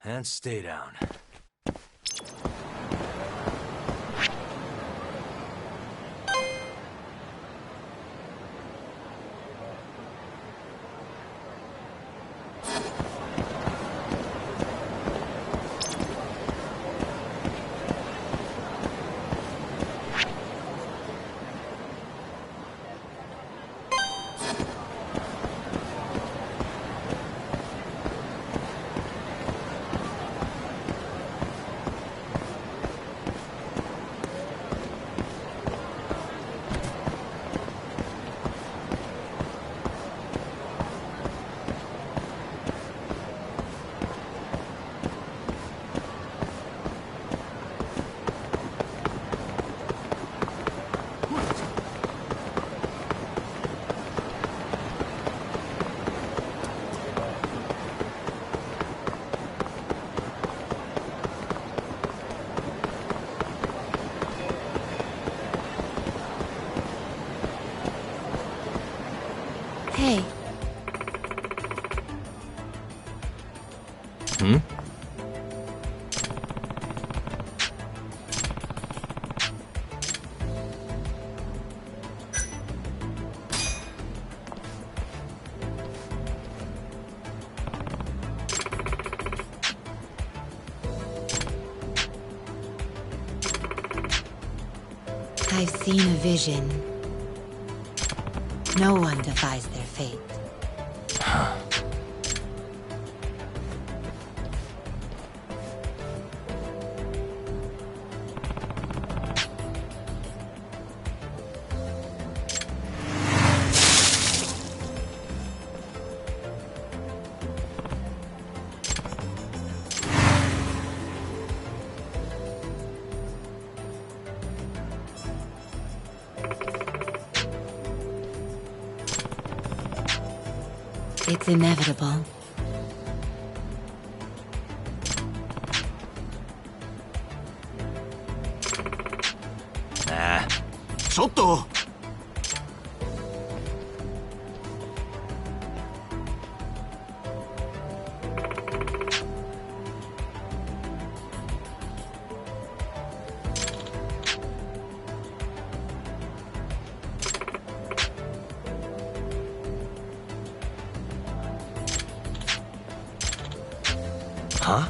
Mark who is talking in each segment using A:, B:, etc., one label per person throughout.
A: And stay down.
B: Hey.
A: Hmm?
B: I've seen a vision. No one defies their fate. It's inevitable.
A: Nah.
C: ちょっと
A: Huh?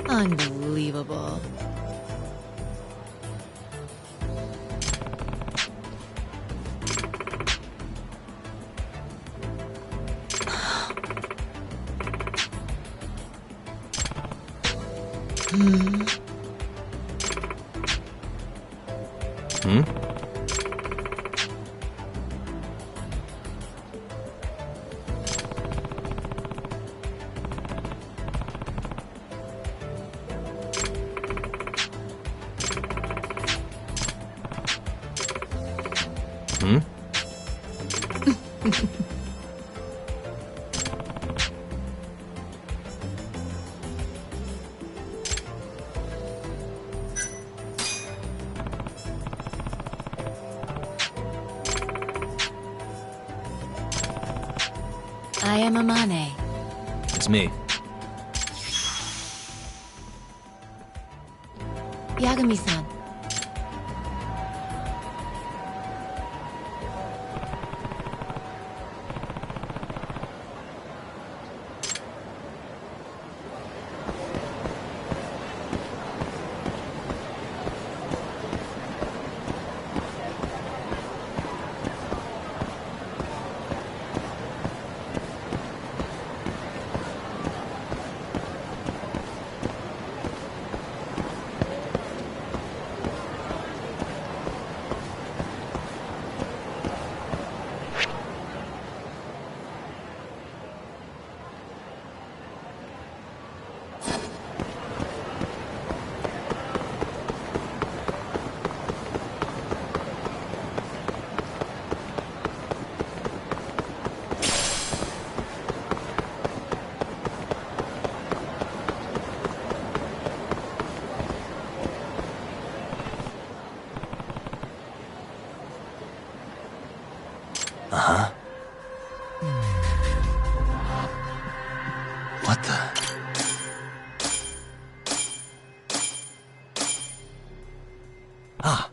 B: Unbelievable. Hmm?
A: Hmm? Hmm?
B: I am Amane.
A: It's me.
B: Yagami-san.
A: What the? Ah.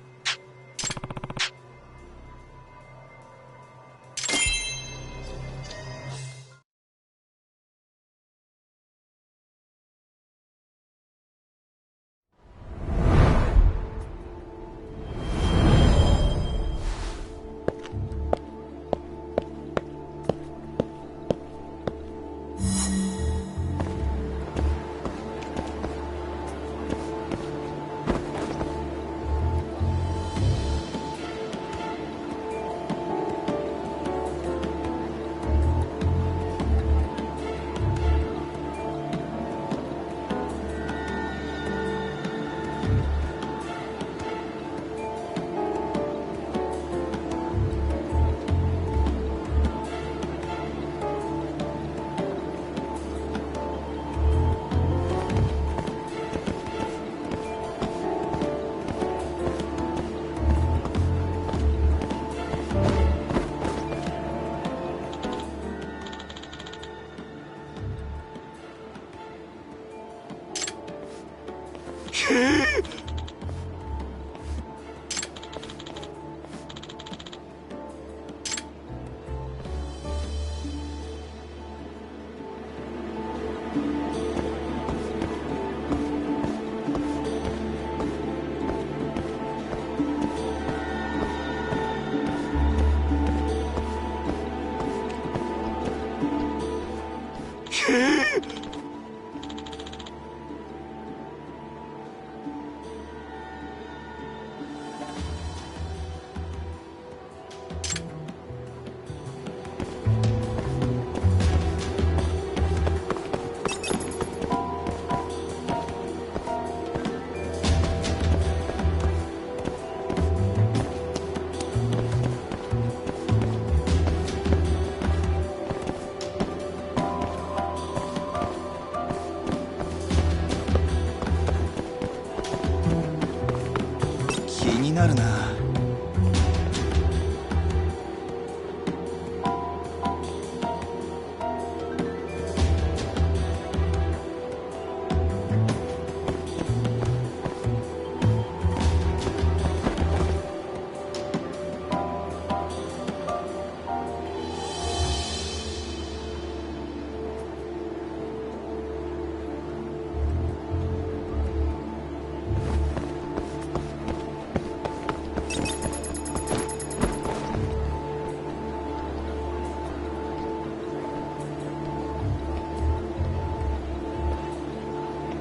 C: 気になるな。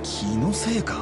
C: 気のせいか。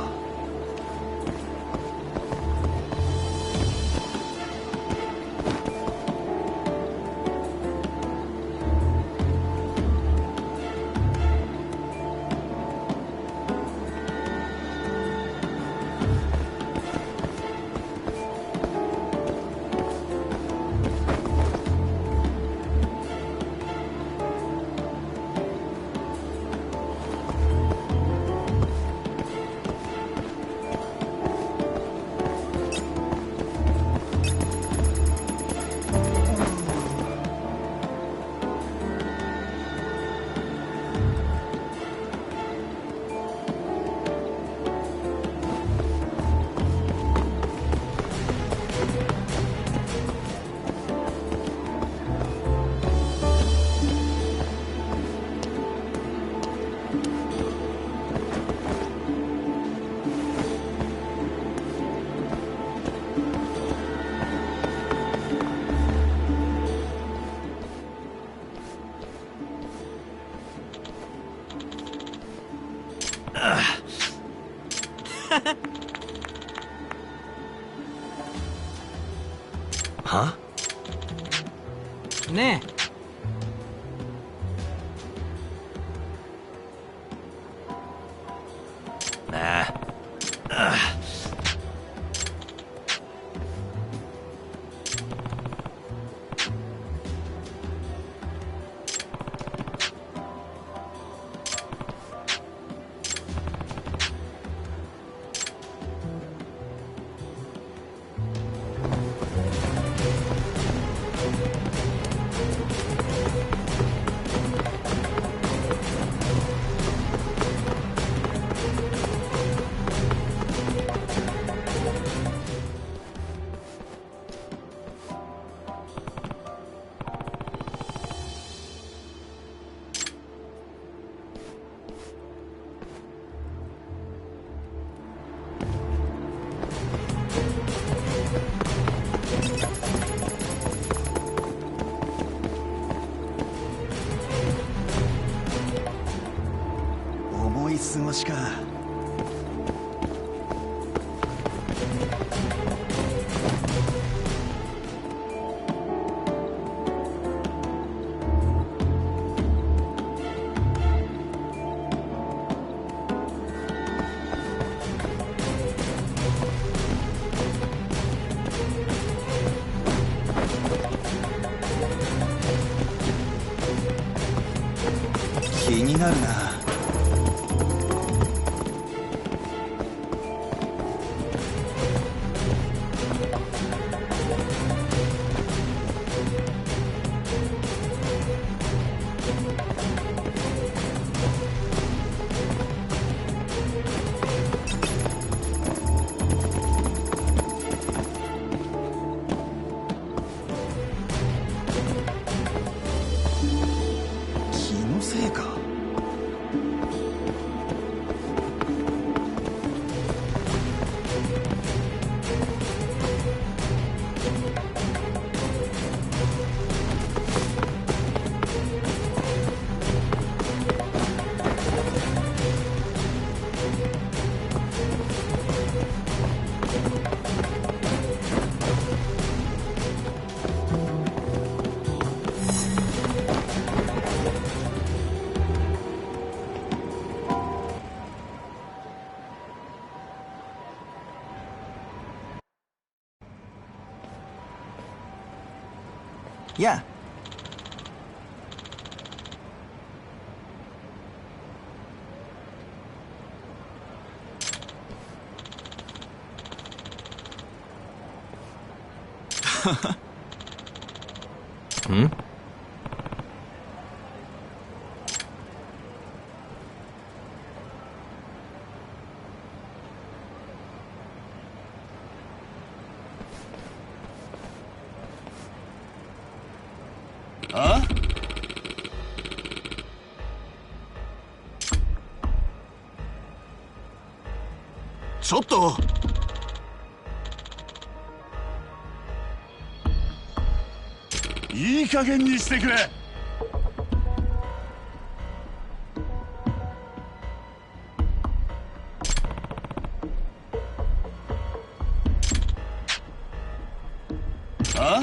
A: Huh?
D: ねえ。
A: Nah. Ugh.
C: 思い過ごしか。気になるな。気のせいか。や
A: ん？
C: あ？ちょっと。いい加減にしてくれ。あ？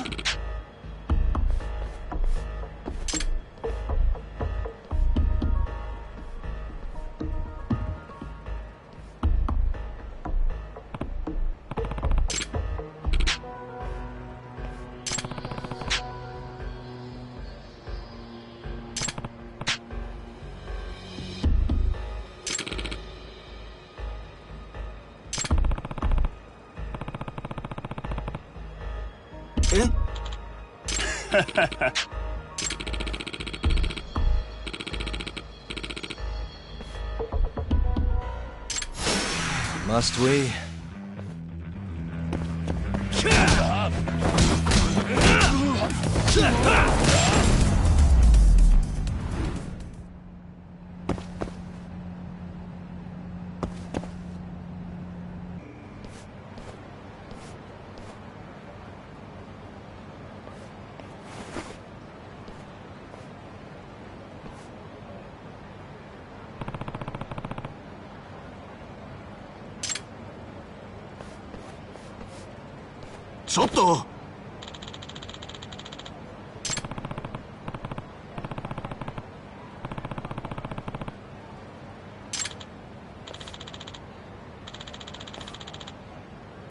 C: え
A: Must we?
C: ちょっと。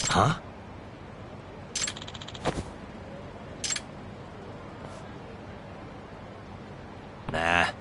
A: は？なあ。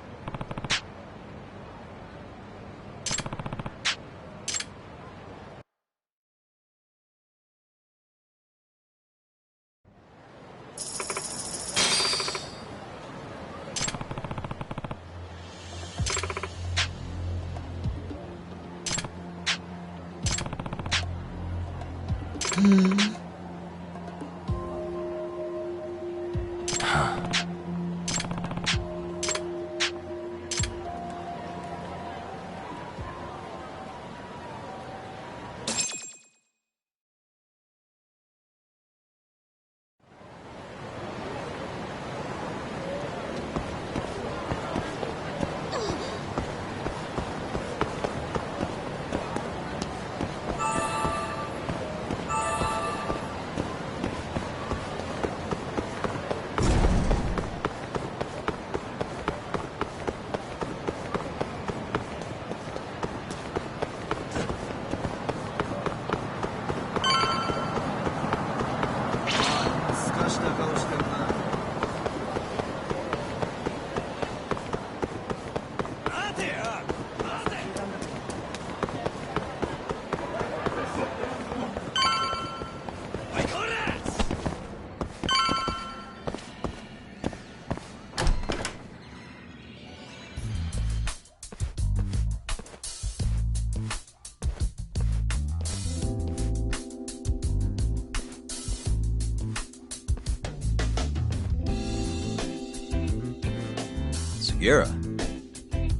A: Yura.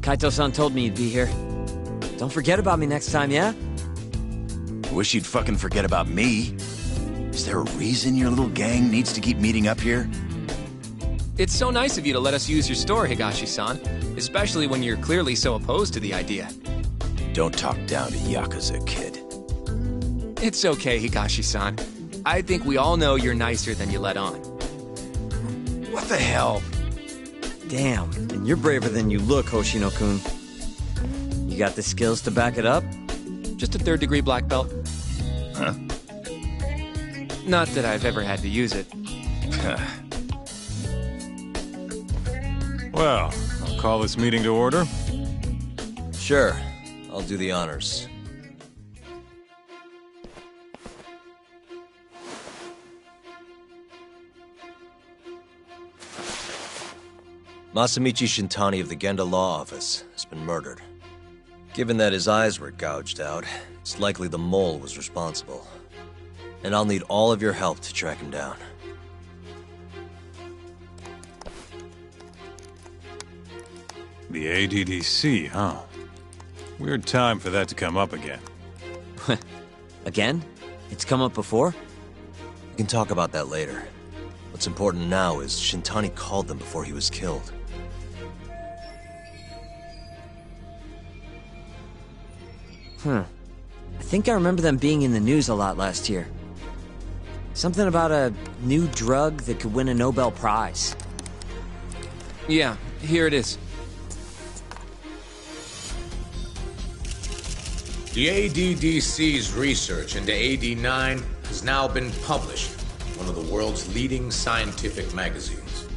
D: Kaito-san told me you'd be here. Don't forget about me next time, yeah?
E: Wish you'd fucking forget about me. Is there a reason your little gang needs to keep meeting up here?
F: It's so nice of you to let us use your store, Higashi-san. Especially when you're clearly so opposed to the idea.
E: Don't talk down to Yakuza, kid.
F: It's okay, Higashi-san. I think we all know you're nicer than you let on.
E: What the hell?
D: Damn, and you're braver than you look, Hoshino-kun. You got the skills to back it up?
F: Just a third-degree black belt.
E: Huh?
F: Not that I've ever had to use it.
G: Well, I'll call this meeting to order.
A: Sure. I'll do the honors. Masamichi Shintani of the Genda Law Office has been murdered. Given that his eyes were gouged out, it's likely the mole was responsible. And I'll need all of your help to track him down.
G: The ADDC, huh? Weird time for that to come up again.
D: Again? It's come up before?
A: We can talk about that later. What's important now is Shintani called them before he was killed.
D: I think I remember them being in the news a lot last year. Something about a new drug that could win a Nobel Prize.
F: Yeah, here it is.
H: The ADDC's research into AD9 has now been published in one of the world's leading scientific magazines,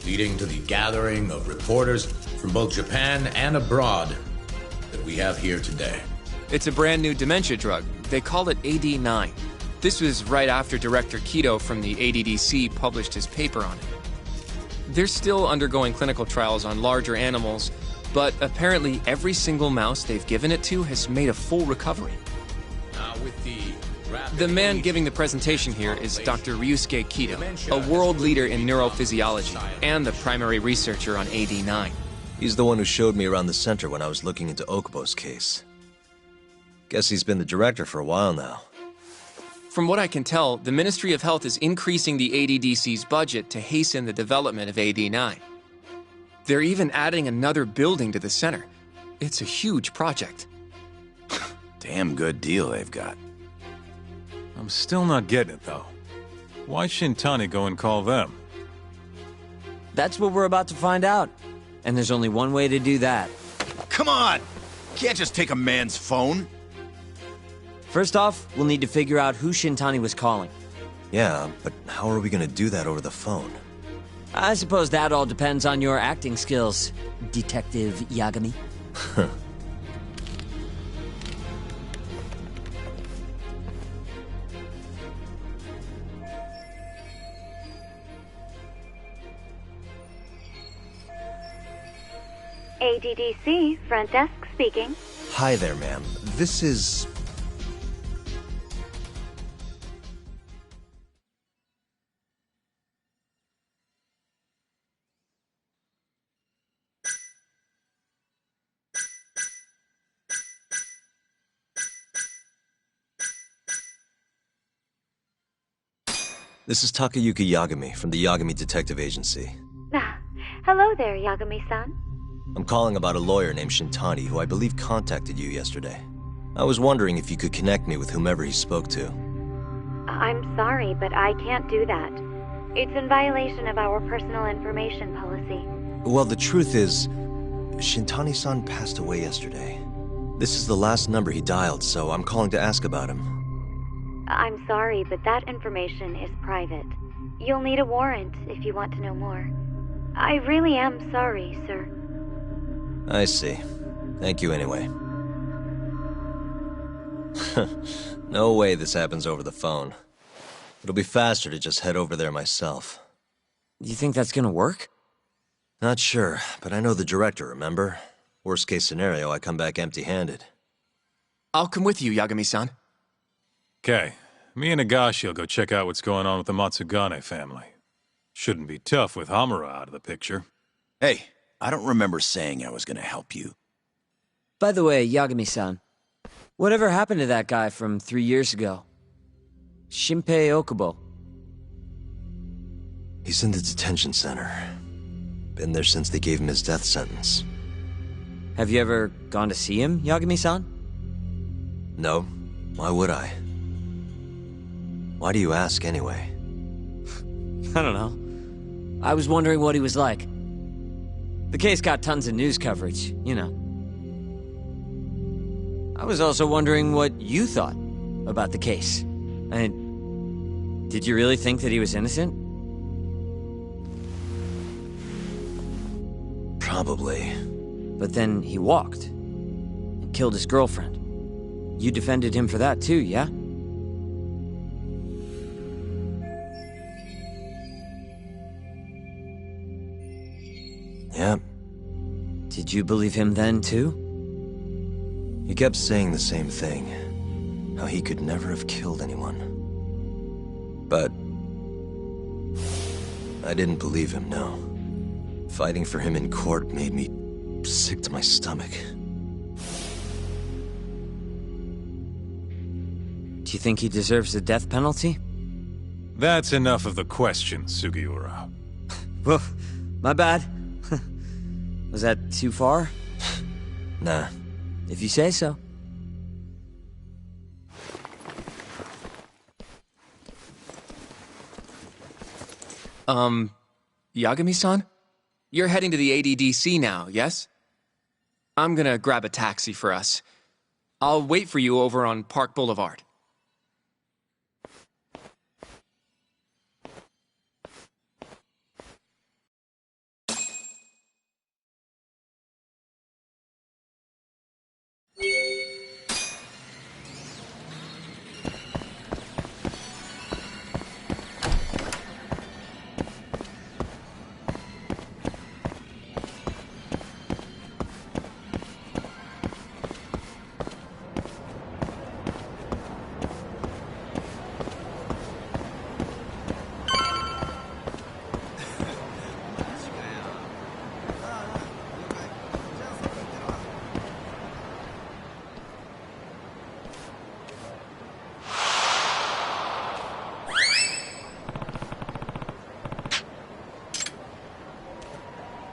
H: leading to the gathering of reporters from both Japan and abroad that we have here today.
F: It's a brand new dementia drug. They call it AD9. This was right after Director Kido from the ADDC published his paper on it. They're still undergoing clinical trials on larger animals, but apparently every single mouse they've given it to has made a full recovery.
H: With
F: the man giving the presentation here is Dr. Ryusuke Kido, a world leader in neurophysiology and the primary researcher on AD9.
A: He's the one who showed me around the center when I was looking into Okubo's case. Guess he's been the director for a while now.
F: From what I can tell, the Ministry of Health is increasing the ADDC's budget to hasten the development of AD9. They're even adding another building to the center. It's a huge project.
E: Damn good deal they've got.
G: I'm still not getting it, though. Why Shintani go and call them?
D: That's what we're about to find out. And there's only one way to do that.
E: Come on! Can't just take a man's phone.
D: First off, we'll need to figure out who Shintani was calling.
A: Yeah, but how are we gonna do that over the phone?
D: I suppose that all depends on your acting skills, Detective Yagami.
I: ADDC, front desk speaking.
A: Hi there, ma'am. This is... This is Takayuki Yagami from the Yagami Detective Agency.
I: Hello there, Yagami-san.
A: I'm calling about a lawyer named Shintani who I believe contacted you yesterday. I was wondering if you could connect me with whomever he spoke to.
I: I'm sorry, but I can't do that. It's in violation of our personal information policy.
A: Well, the truth is, Shintani-san passed away yesterday. This is the last number he dialed, so I'm calling to ask about him.
I: I'm sorry, but that information is private. You'll need a warrant if you want to know more. I really am sorry, sir.
A: I see. Thank you anyway. No way this happens over the phone. It'll be faster to just head over there myself.
D: You think that's gonna work?
A: Not sure, but I know the director, remember? Worst case scenario, I come back empty-handed.
F: I'll come with you, Yagami-san.
G: Okay, me and Nagashi will go check out what's going on with the Matsugane family. Shouldn't be tough with Hamura out of the picture.
E: Hey, I don't remember saying I was gonna help you.
D: By the way, Yagami-san, whatever happened to that guy from 3 years ago? Shinpei Okubo.
A: He's in the detention center. Been there since they gave him his death sentence.
D: Have you ever gone to see him, Yagami-san?
A: No. Why would I? Why do you ask anyway?
D: I don't know. I was wondering what he was like. The case got tons of news coverage, you know. I was also wondering what you thought about the case. Did you really think that he was innocent?
A: Probably.
D: But then he walked and killed his girlfriend. You defended him for that too, yeah?
A: Yeah.
D: Did you believe him then too?
A: He kept saying the same thing. How he could never have killed anyone. But I didn't believe him, no. Fighting for him in court made me sick to my stomach.
D: Do you think he deserves the death penalty?
G: That's enough of the questions, Sugiura.
D: Well, my bad. Was that too far?
A: Nah.
D: If you say so.
F: Yagami-san? You're heading to the ADDC now, yes? I'm gonna grab a taxi for us. I'll wait for you over on Park Boulevard.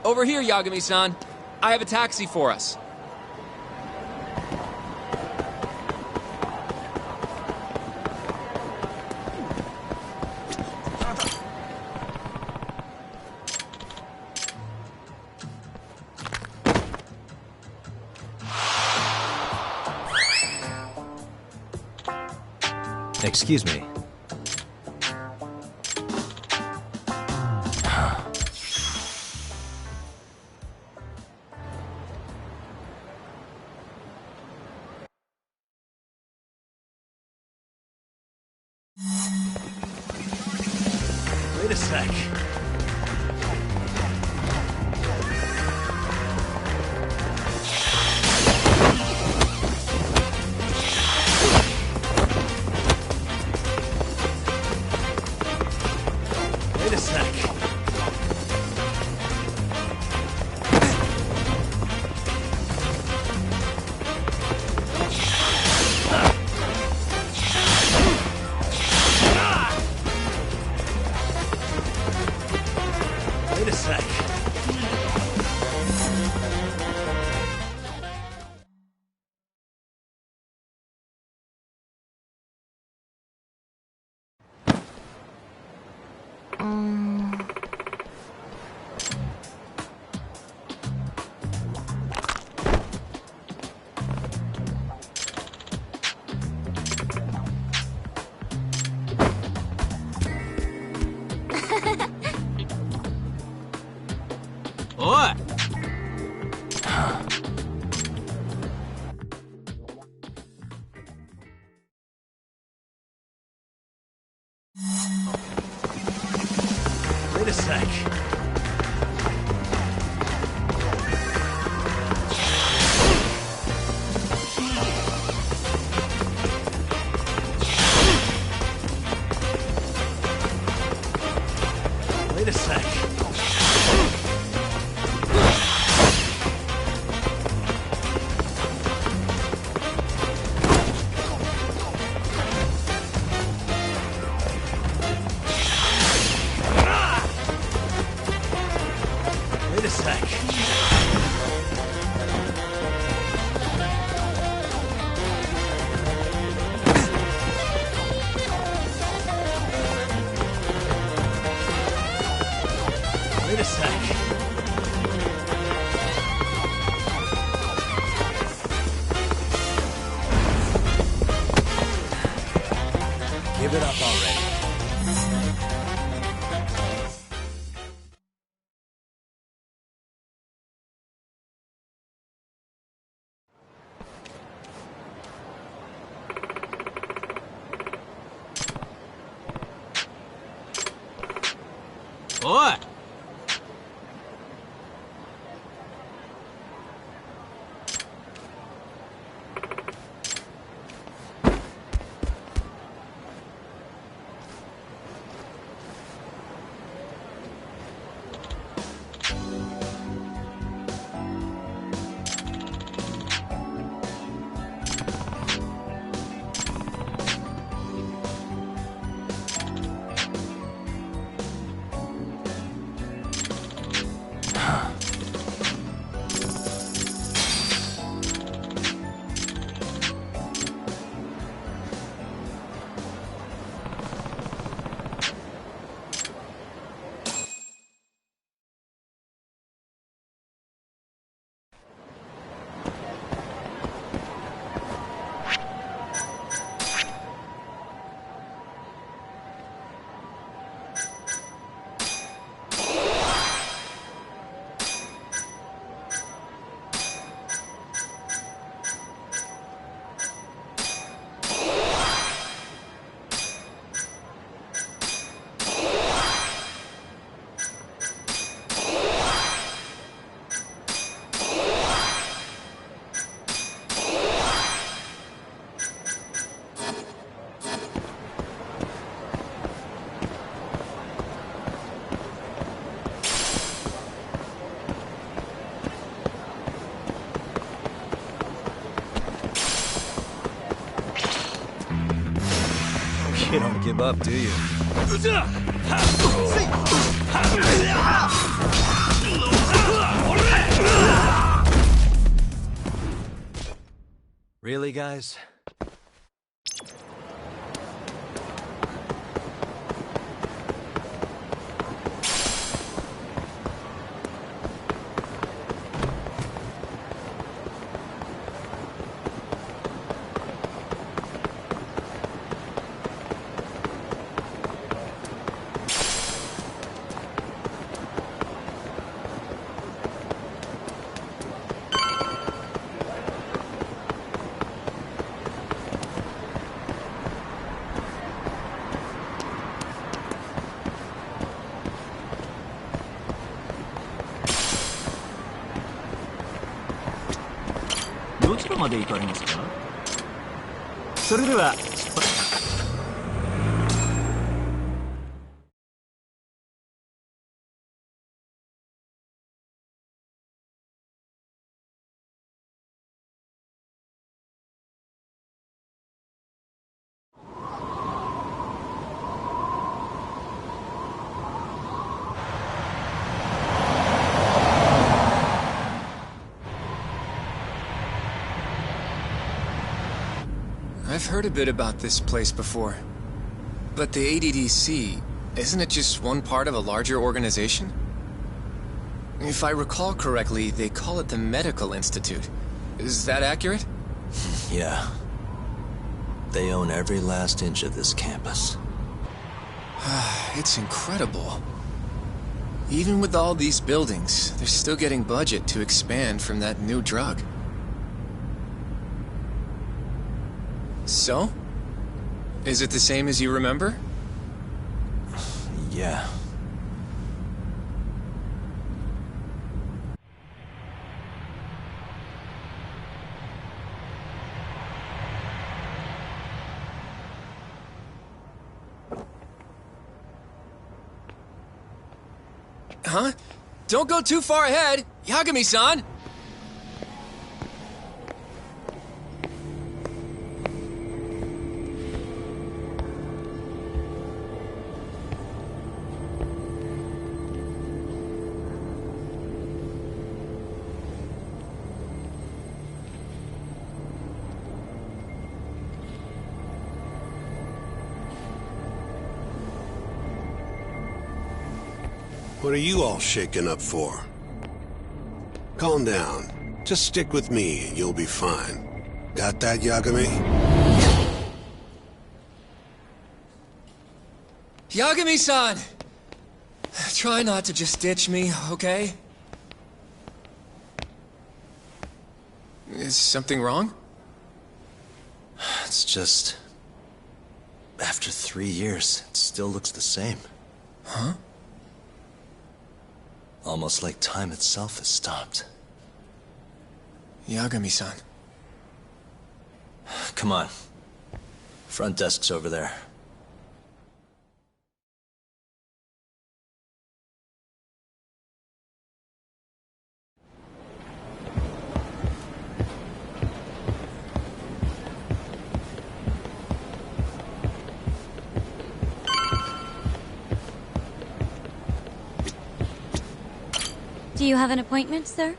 F: Over here, Yagami-san. I have a taxi for us.
A: Excuse me.
E: Wait a sec. Wait a sec. Wait a sec.
C: Oi!
E: Wait a sec. Wait a sec.
D: Give it up already.
C: Oi!
A: You don't give up, do you? Really, guys?
F: I've heard a bit about this place before. But the ADDC, isn't it just one part of a larger organization? If I recall correctly, they call it the Medical Institute. Is that accurate?
A: Yeah. They own every last inch of this campus.
F: It's incredible. Even with all these buildings, they're still getting budget to expand from that new drug. So? Is it the same as you remember?
A: Yeah.
F: Huh? Don't go too far ahead! Yagami-san!
J: What are you all shaken up for? Calm down. Just stick with me and you'll be fine. Got that, Yagami?
F: Yagami-san! Try not to just ditch me, okay? Is something wrong?
A: It's just... After 3 years, it still looks the same.
F: Huh?
A: Almost like time itself has stopped.
F: Yagami-san.
A: Come on. Front desk's over there.
I: Do you have an appointment, sir?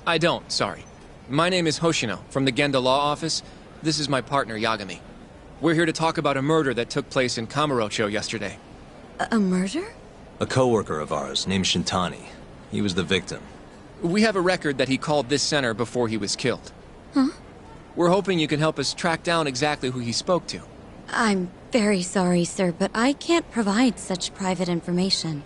F: I don't, sorry. My name is Hoshino, from the Genda Law Office. This is my partner, Yagami. We're here to talk about a murder that took place in Kamurocho yesterday.
I: A murder?
A: A coworker of ours named Shintani. He was the victim.
F: We have a record that he called this center before he was killed.
I: Huh?
F: We're hoping you can help us track down exactly who he spoke to.
I: I'm very sorry, sir, but I can't provide such private information.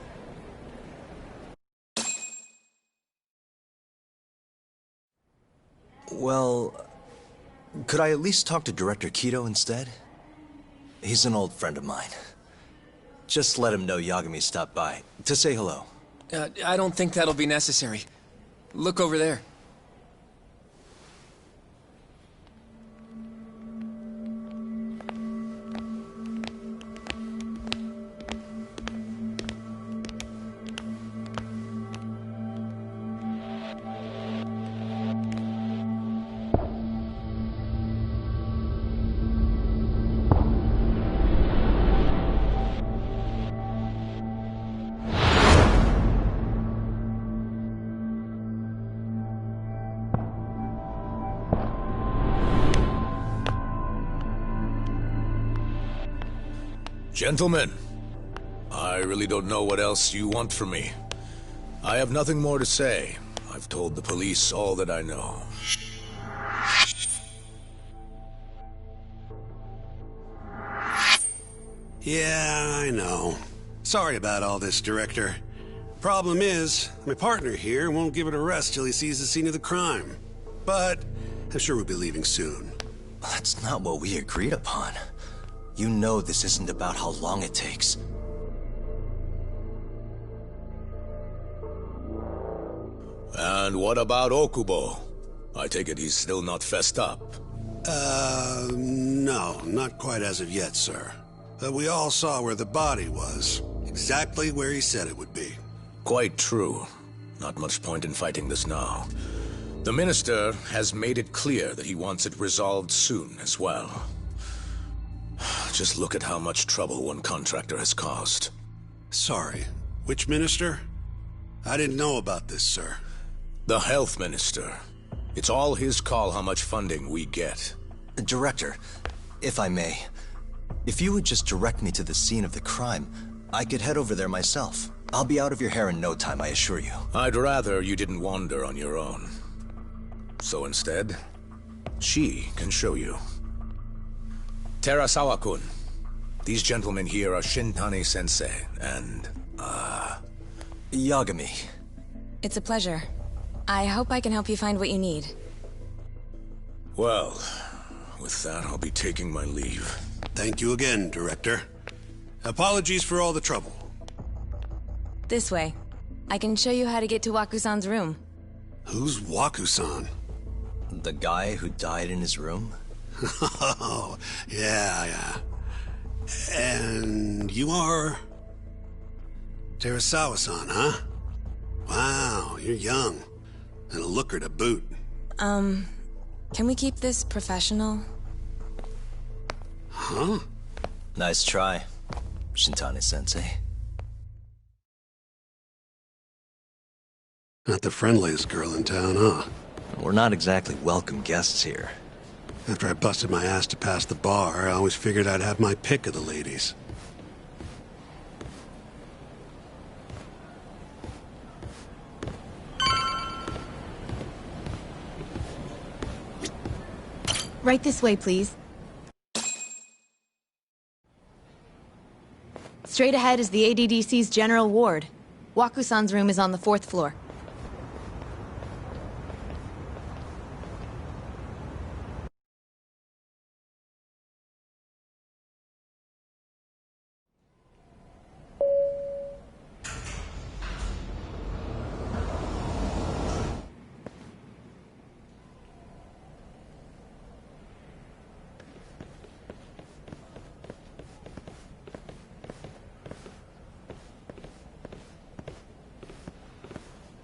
A: Well, could I at least talk to Director Kido instead? He's an old friend of mine. Just let him know Yagami stopped by, to say hello.
F: I don't think that'll be necessary. Look over there.
H: Gentlemen, I really don't know what else you want from me. I have nothing more to say. I've told the police all that I know.
J: Yeah, I know. Sorry about all this, Director. Problem is, my partner here won't give it a rest till he sees the scene of the crime. But I'm sure we'll be leaving soon.
A: That's not what we agreed upon. You know this isn't about how long it takes.
H: And what about Okubo? I take it he's still not fessed up.
J: No, not quite as of yet, sir. But we all saw where the body was. Exactly where he said it would be.
H: Quite true. Not much point in fighting this now. The Minister has made it clear that he wants it resolved soon as well. Just look at how much trouble one contractor has caused.
J: Sorry, which minister? I didn't know about this, sir.
H: The Health Minister. It's all his call how much funding we get.
A: Director, if I may, if you would just direct me to the scene of the crime, I could head over there myself. I'll be out of your hair in no time, I assure you.
H: I'd rather you didn't wander on your own. So instead, she can show you. Terasawa-kun, these gentlemen here are Shintani-sensei and,
A: Yagami.
K: It's a pleasure. I hope I can help you find what you need.
H: Well, with that, I'll be taking my leave.
J: Thank you again, Director. Apologies for all the trouble.
K: This way. I can show you how to get to Waku-san's room.
J: Who's Waku-san?
A: The guy who died in his room?
J: Oh, yeah. And you are... Terasawa-san, huh? Wow, you're young. And a looker to boot.
K: Can we keep this professional?
J: Huh?
A: Nice try, Shintani-sensei.
J: Not the friendliest girl in town, huh?
A: We're not exactly welcome guests here.
J: After I busted my ass to pass the bar, I always figured I'd have my pick of the ladies.
K: Right this way, please. Straight ahead is the ADDC's general ward. Waku-san's room is on the 4th floor.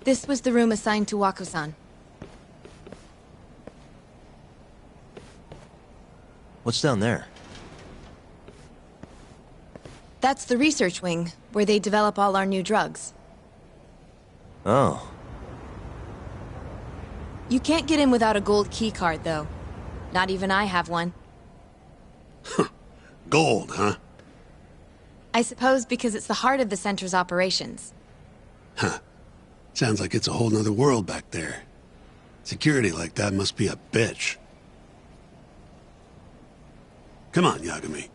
K: This was the room assigned to Waku-san.
A: What's down there?
K: That's the research wing, where they develop all our new drugs.
A: Oh.
K: You can't get in without a gold key card, though. Not even I have one.
J: Gold, huh?
K: I suppose because it's the heart of the center's operations.
J: Huh. Sounds like it's a whole nother world back there. Security like that must be a bitch. Come on, Yagami.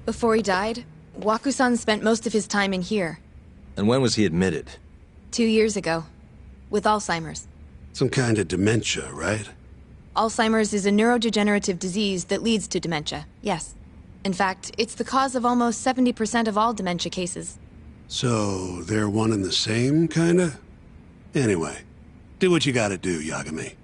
K: Before he died, Waku-san spent most of his time in here.
A: And when was he admitted?
K: 2 years ago. With Alzheimer's.
J: Some kind of dementia, right?
K: Alzheimer's is a neurodegenerative disease that leads to dementia, yes. In fact, it's the cause of almost 70% of all dementia cases.
J: So, they're one and the same, kinda? Anyway, do what you gotta do, Yagami.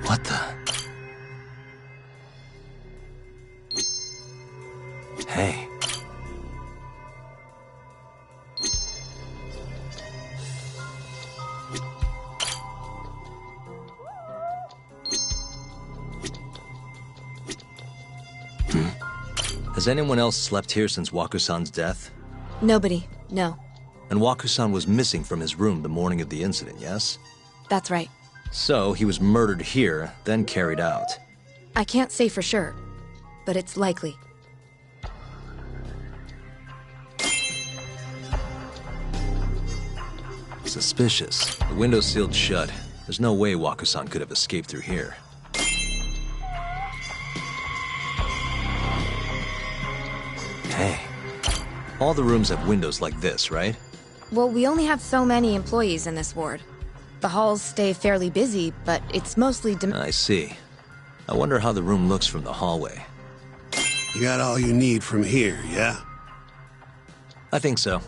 A: What the? Hey. Has anyone else slept here since Waku-san's death?
K: Nobody, no.
A: And Waku-san was missing from his room the morning of the incident, yes?
K: That's right.
A: So, he was murdered here, then carried out.
K: I can't say for sure, but it's likely.
A: Suspicious. The window's sealed shut. There's no way Waku-san could have escaped through here. Hey. All the rooms have windows like this, right?
K: Well, we only have so many employees in this ward. The halls stay fairly busy, but it's mostly
A: I see. I wonder how the room looks from the hallway.
J: You got all you need from here, yeah?
A: I think so.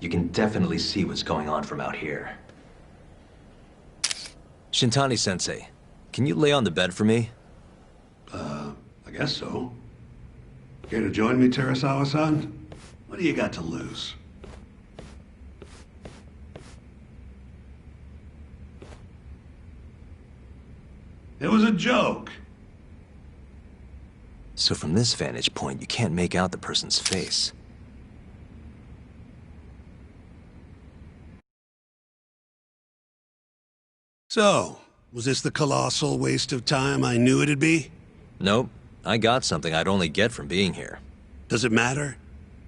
A: You can definitely see what's going on from out here. Shintani-sensei, can you lay on the bed for me?
J: I guess so. Care to join me, Terasawa-san? What do you got to lose? It was a joke.
A: So from this vantage point, you can't make out the person's face.
J: So, was this the colossal waste of time I knew it'd be?
A: Nope. I got something I'd only get from being here.
J: Does it matter?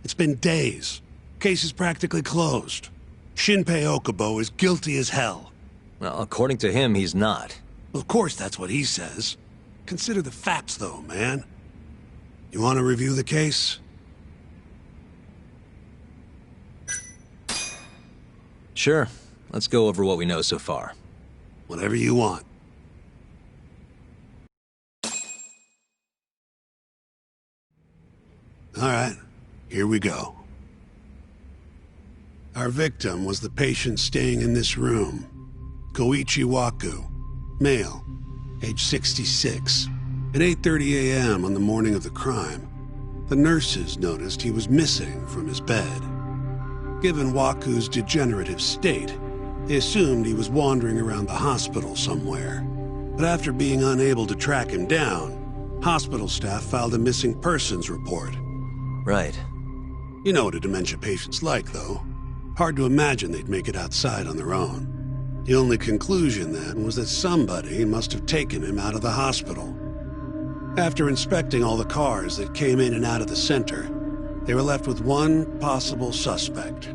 J: It's been days. Case is practically closed. Shinpei Okubo is guilty as hell.
A: Well, according to him, he's not.
J: Well, of course that's what he says. Consider the facts, though, man. You want to review the case?
A: Sure. Let's go over what we know so far.
J: Whatever you want. All right, here we go. Our victim was the patient staying in this room. Koichi Waku, male, age 66. At 8:30 a.m. on the morning of the crime, the nurses noticed he was missing from his bed. Given Waku's degenerative state, they assumed he was wandering around the hospital somewhere. But after being unable to track him down, hospital staff filed a missing persons report.
A: Right.
J: You know what a dementia patient's like, though. Hard to imagine they'd make it outside on their own. The only conclusion, then, was that somebody must have taken him out of the hospital. After inspecting all the cars that came in and out of the center, they were left with one possible suspect.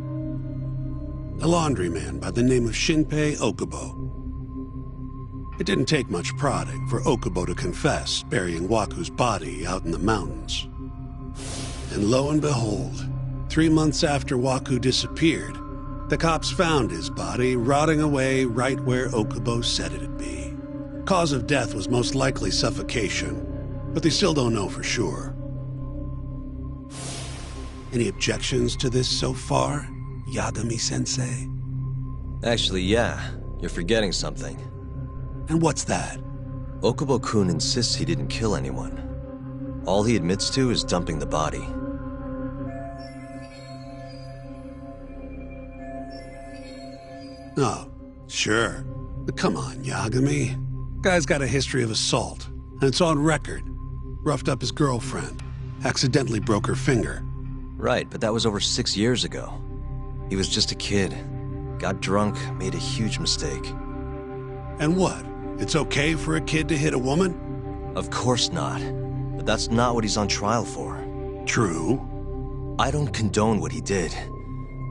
J: A laundryman by the name of Shinpei Okubo. It didn't take much prodding for Okubo to confess burying Waku's body out in the mountains. And lo and behold, 3 months after Waku disappeared, the cops found his body rotting away right where Okubo said it'd be. Cause of death was most likely suffocation, but they still don't know for sure. Any objections to this so far, Yagami-sensei?
A: Actually, yeah. You're forgetting something.
J: And what's that?
A: Okubo-kun insists he didn't kill anyone. All he admits to is dumping the body.
J: Oh, sure. But come on, Yagami. Guy's got a history of assault, and it's on record. Roughed up his girlfriend. Accidentally broke her finger.
A: Right, but that was over 6 years ago. He was just a kid. Got drunk, made a huge mistake.
J: And what? It's okay for a kid to hit a woman?
A: Of course not. But that's not what he's on trial for.
J: True.
A: I don't condone what he did.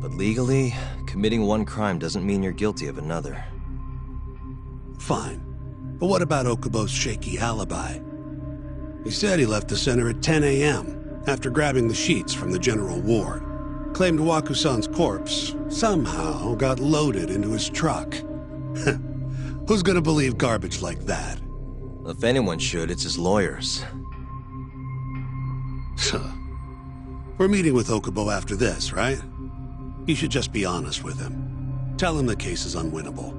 A: But legally, committing one crime doesn't mean you're guilty of another.
J: Fine. But what about Okubo's shaky alibi? He said he left the center at 10 a.m. after grabbing the sheets from the general ward. Claimed Waku-san's corpse somehow got loaded into his truck. Who's gonna believe garbage like that?
A: If anyone should, it's his lawyers.
J: We're meeting with Okubo after this, right? You should just be honest with him. Tell him the case is unwinnable.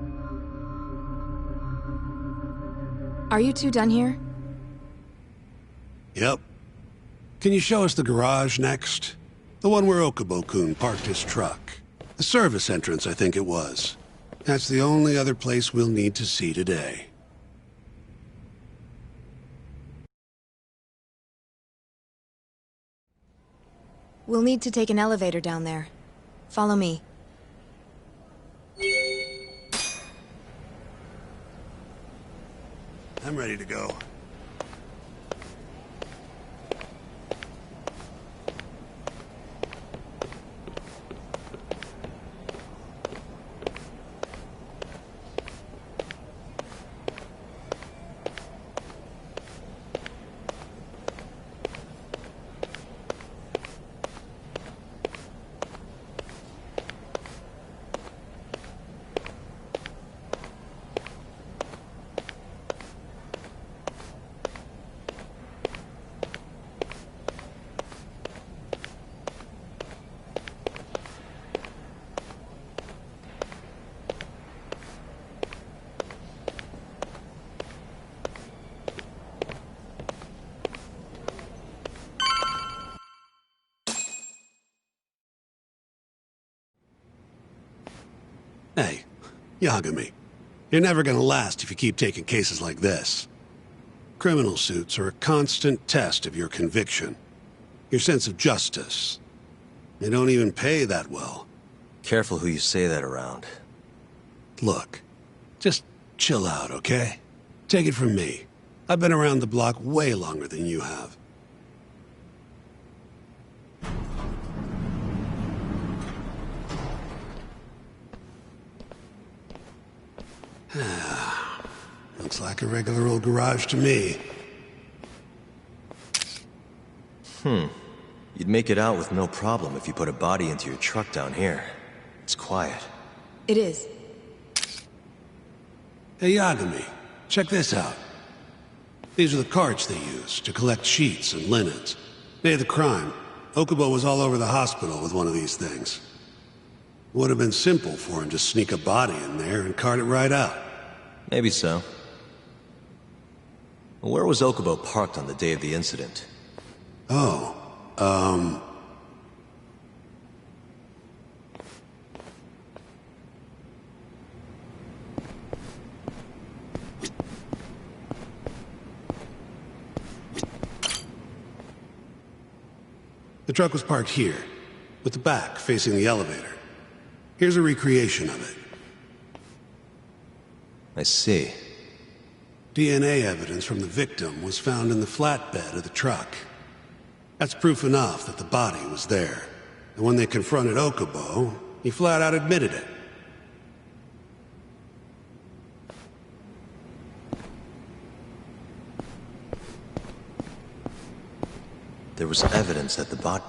K: Are you two done here?
J: Yep. Can you show us the garage next? The one where Okubo-kun parked his truck. The service entrance, I think it was. That's the only other place we'll need to see today.
K: We'll need to take an elevator down there. Follow me.
J: I'm ready to go. Hey, Yagami, you're never gonna last if you keep taking cases like this. Criminal suits are a constant test of your conviction, your sense of justice. They don't even pay that well.
A: Careful who you say that around.
J: Look, just chill out, okay? Take it from me. I've been around the block way longer than you have. Looks like a regular old garage to me.
A: You'd make it out with no problem if you put a body into your truck down here. It's quiet.
K: It is.
J: Hey, Yagami, check this out. These are the carts they use to collect sheets and linens. Day of the crime, Okubo was all over the hospital with one of these things. It would have been simple for him to sneak a body in there and cart it right out.
A: Maybe so. Where was Okubo parked on the day of the incident?
J: Oh, The truck was parked here, with the back facing the elevator. Here's a recreation of it.
A: I see.
J: DNA evidence from the victim was found in the flatbed of the truck. That's proof enough that the body was there. And when they confronted Okubo, he flat out admitted it.
A: There was evidence that the body...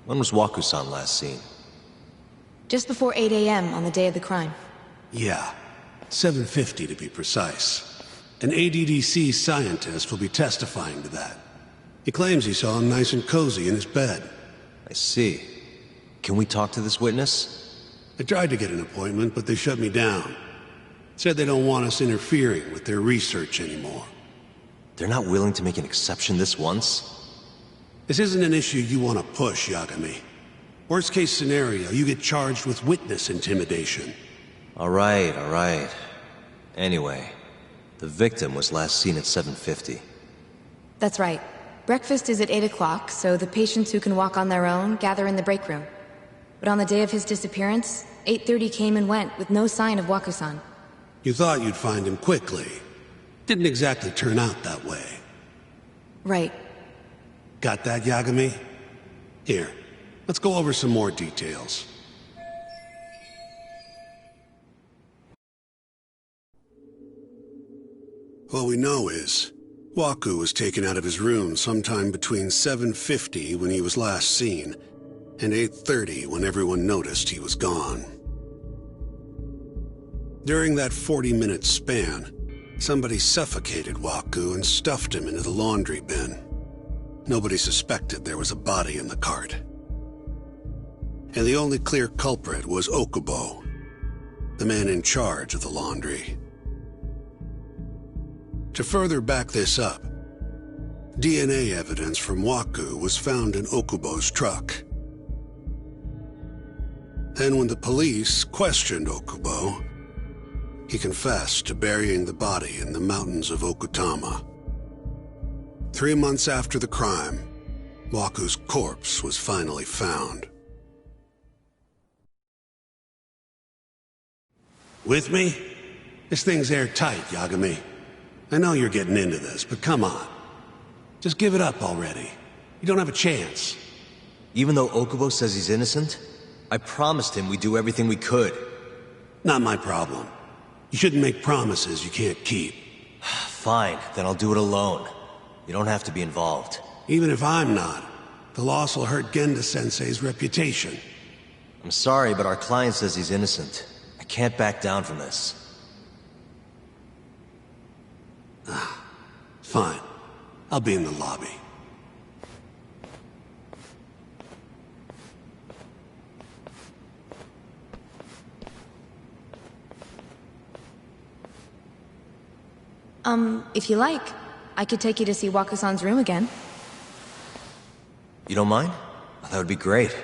A: When was Waku-san last seen?
K: Just before 8 a.m. on the day of the crime.
J: Yeah, 7:50 to be precise. An ADDC scientist will be testifying to that. He claims he saw him nice and cozy in his bed.
A: I see. Can we talk to this witness?
J: I tried to get an appointment, but they shut me down. Said they don't want us interfering with their research anymore.
A: They're not willing to make an exception this once?
J: This isn't an issue you want to push, Yagami. Worst case scenario, you get charged with witness intimidation.
A: All right. Anyway, the victim was last seen at 7:50.
K: That's right. Breakfast is at 8 o'clock, so the patients who can walk on their own gather in the break room. But on the day of his disappearance, 8:30 came and went with no sign of Waku-san.
J: You thought you'd find him quickly. Didn't exactly turn out that way.
K: Right.
J: Got that, Yagami? Here, let's go over some more details. All we know is, Waku was taken out of his room sometime between 7:50 when he was last seen, and 8:30 when everyone noticed he was gone. During that 40-minute span, somebody suffocated Waku and stuffed him into the laundry bin. Nobody suspected there was a body in the cart. And the only clear culprit was Okubo, the man in charge of the laundry. To further back this up, DNA evidence from Waku was found in Okubo's truck. Then when the police questioned Okubo, he confessed to burying the body in the mountains of Okutama. 3 months after the crime, Waku's corpse was finally found. With me? This thing's airtight, Yagami. I know you're getting into this, but come on. Just give it up already. You don't have a chance.
A: Even though Okubo says he's innocent, I promised him we'd do everything we could.
J: Not my problem. You shouldn't make promises you can't keep.
A: Fine, then I'll do it alone. You don't have to be involved.
J: Even if I'm not, the loss will hurt Genda-sensei's reputation.
A: I'm sorry, but our client says he's innocent. I can't back down from this.
J: Fine. I'll be in the lobby.
K: If you like, I could take you to see Waku-san's room again.
A: You don't mind? That would be great.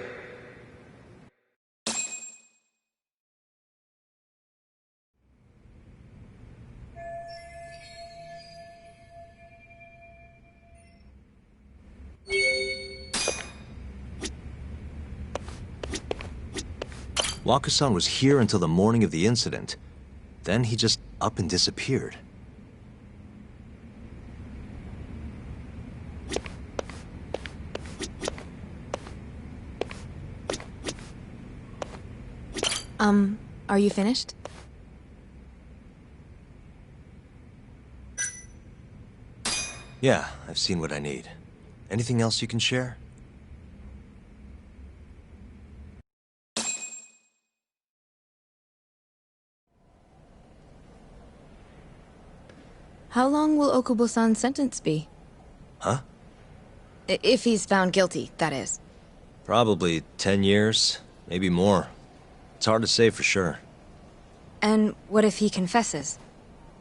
A: Waku-san was here until the morning of the incident. Then he just up and disappeared.
K: Are you finished?
A: Yeah, I've seen what I need. Anything else you can share?
K: How long will Okubo-san's sentence be?
A: Huh?
K: If he's found guilty, that is.
A: Probably 10 years, maybe more. It's hard to say for sure.
K: And what if he confesses?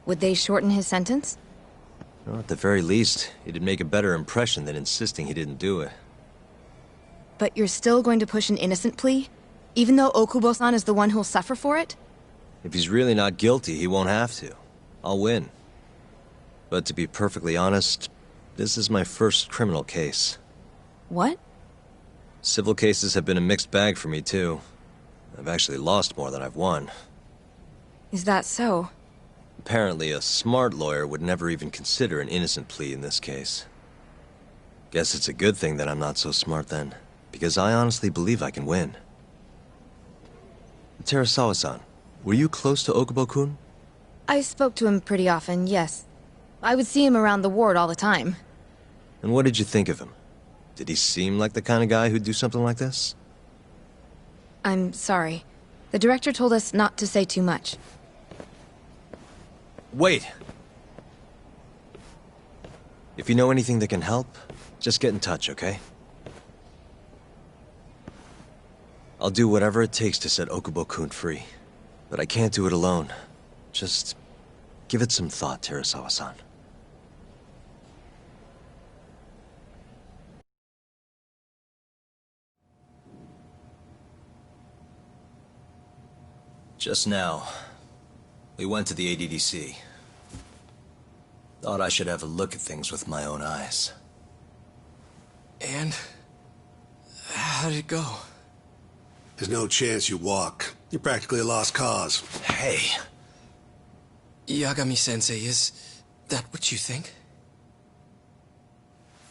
K: Would they shorten his sentence?
A: Well, at the very least, it'd make a better impression than insisting he didn't do it.
K: But you're still going to push an innocent plea? Even though Okubo-san is the one who'll suffer for it?
A: If he's really not guilty, he won't have to. I'll win. But to be perfectly honest, this is my first criminal case.
K: What?
A: Civil cases have been a mixed bag for me, too. I've actually lost more than I've won.
K: Is that so?
A: Apparently, a smart lawyer would never even consider an innocent plea in this case. Guess it's a good thing that I'm not so smart then, because I honestly believe I can win. Terasawa-san, were you close to Okubo-kun?
K: I spoke to him pretty often, yes. I would see him around the ward all the time.
A: And what did you think of him? Did he seem like the kind of guy who'd do something like this?
K: I'm sorry. The director told us not to say too much.
A: Wait! If you know anything that can help, just get in touch, okay? I'll do whatever it takes to set Okubo-kun free. But I can't do it alone. Just give it some thought, Terasawa-san. Just now, we went to the ADDC. Thought I should have a look at things with my own eyes.
L: And? How did it go?
J: There's no chance you walk. You're practically a lost cause.
A: Hey!
L: Yagami-sensei, is that what you think?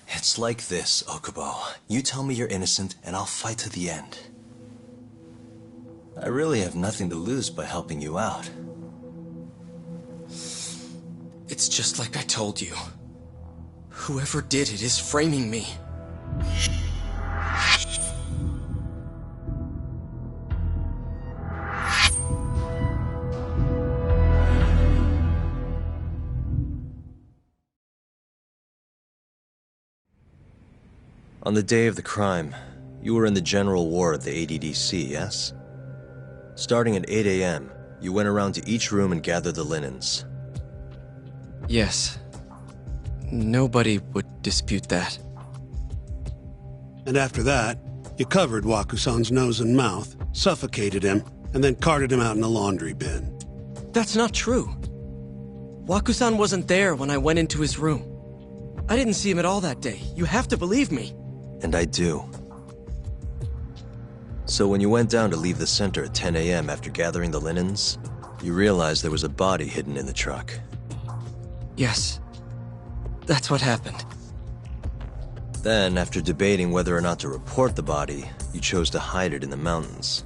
A: It's like this, Okubo. You tell me you're innocent, and I'll fight to the end. I really have nothing to lose by helping you out.
L: It's just like I told you. Whoever did it is framing me.
A: On the day of the crime, you were in the general ward of the ADDC, yes? Starting at 8 a.m., you went around to each room and gathered the linens.
L: Yes. Nobody would dispute that.
J: And after that, you covered Waku-san's nose and mouth, suffocated him, and then carted him out in a laundry bin.
L: That's not true. Waku-san wasn't there when I went into his room. I didn't see him at all that day. You have to believe me.
A: And I do. So when you went down to leave the center at 10 a.m. after gathering the linens, you realized there was a body hidden in the truck.
L: Yes. That's what happened.
A: Then, after debating whether or not to report the body, you chose to hide it in the mountains.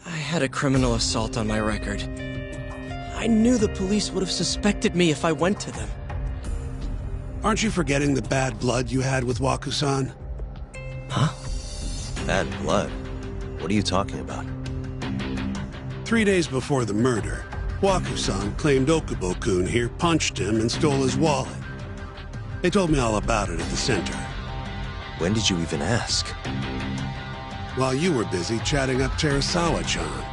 L: I had a criminal assault on my record. I knew the police would have suspected me if I went to them.
J: Aren't you forgetting the bad blood you had with Waku-san?
A: Huh? Bad blood? What are you talking about?
J: 3 days before the murder, Waku-san claimed Okubo-kun here punched him and stole his wallet. They told me all about it at the center.
A: When did you even ask?
J: While you were busy chatting up Terasawa-chan.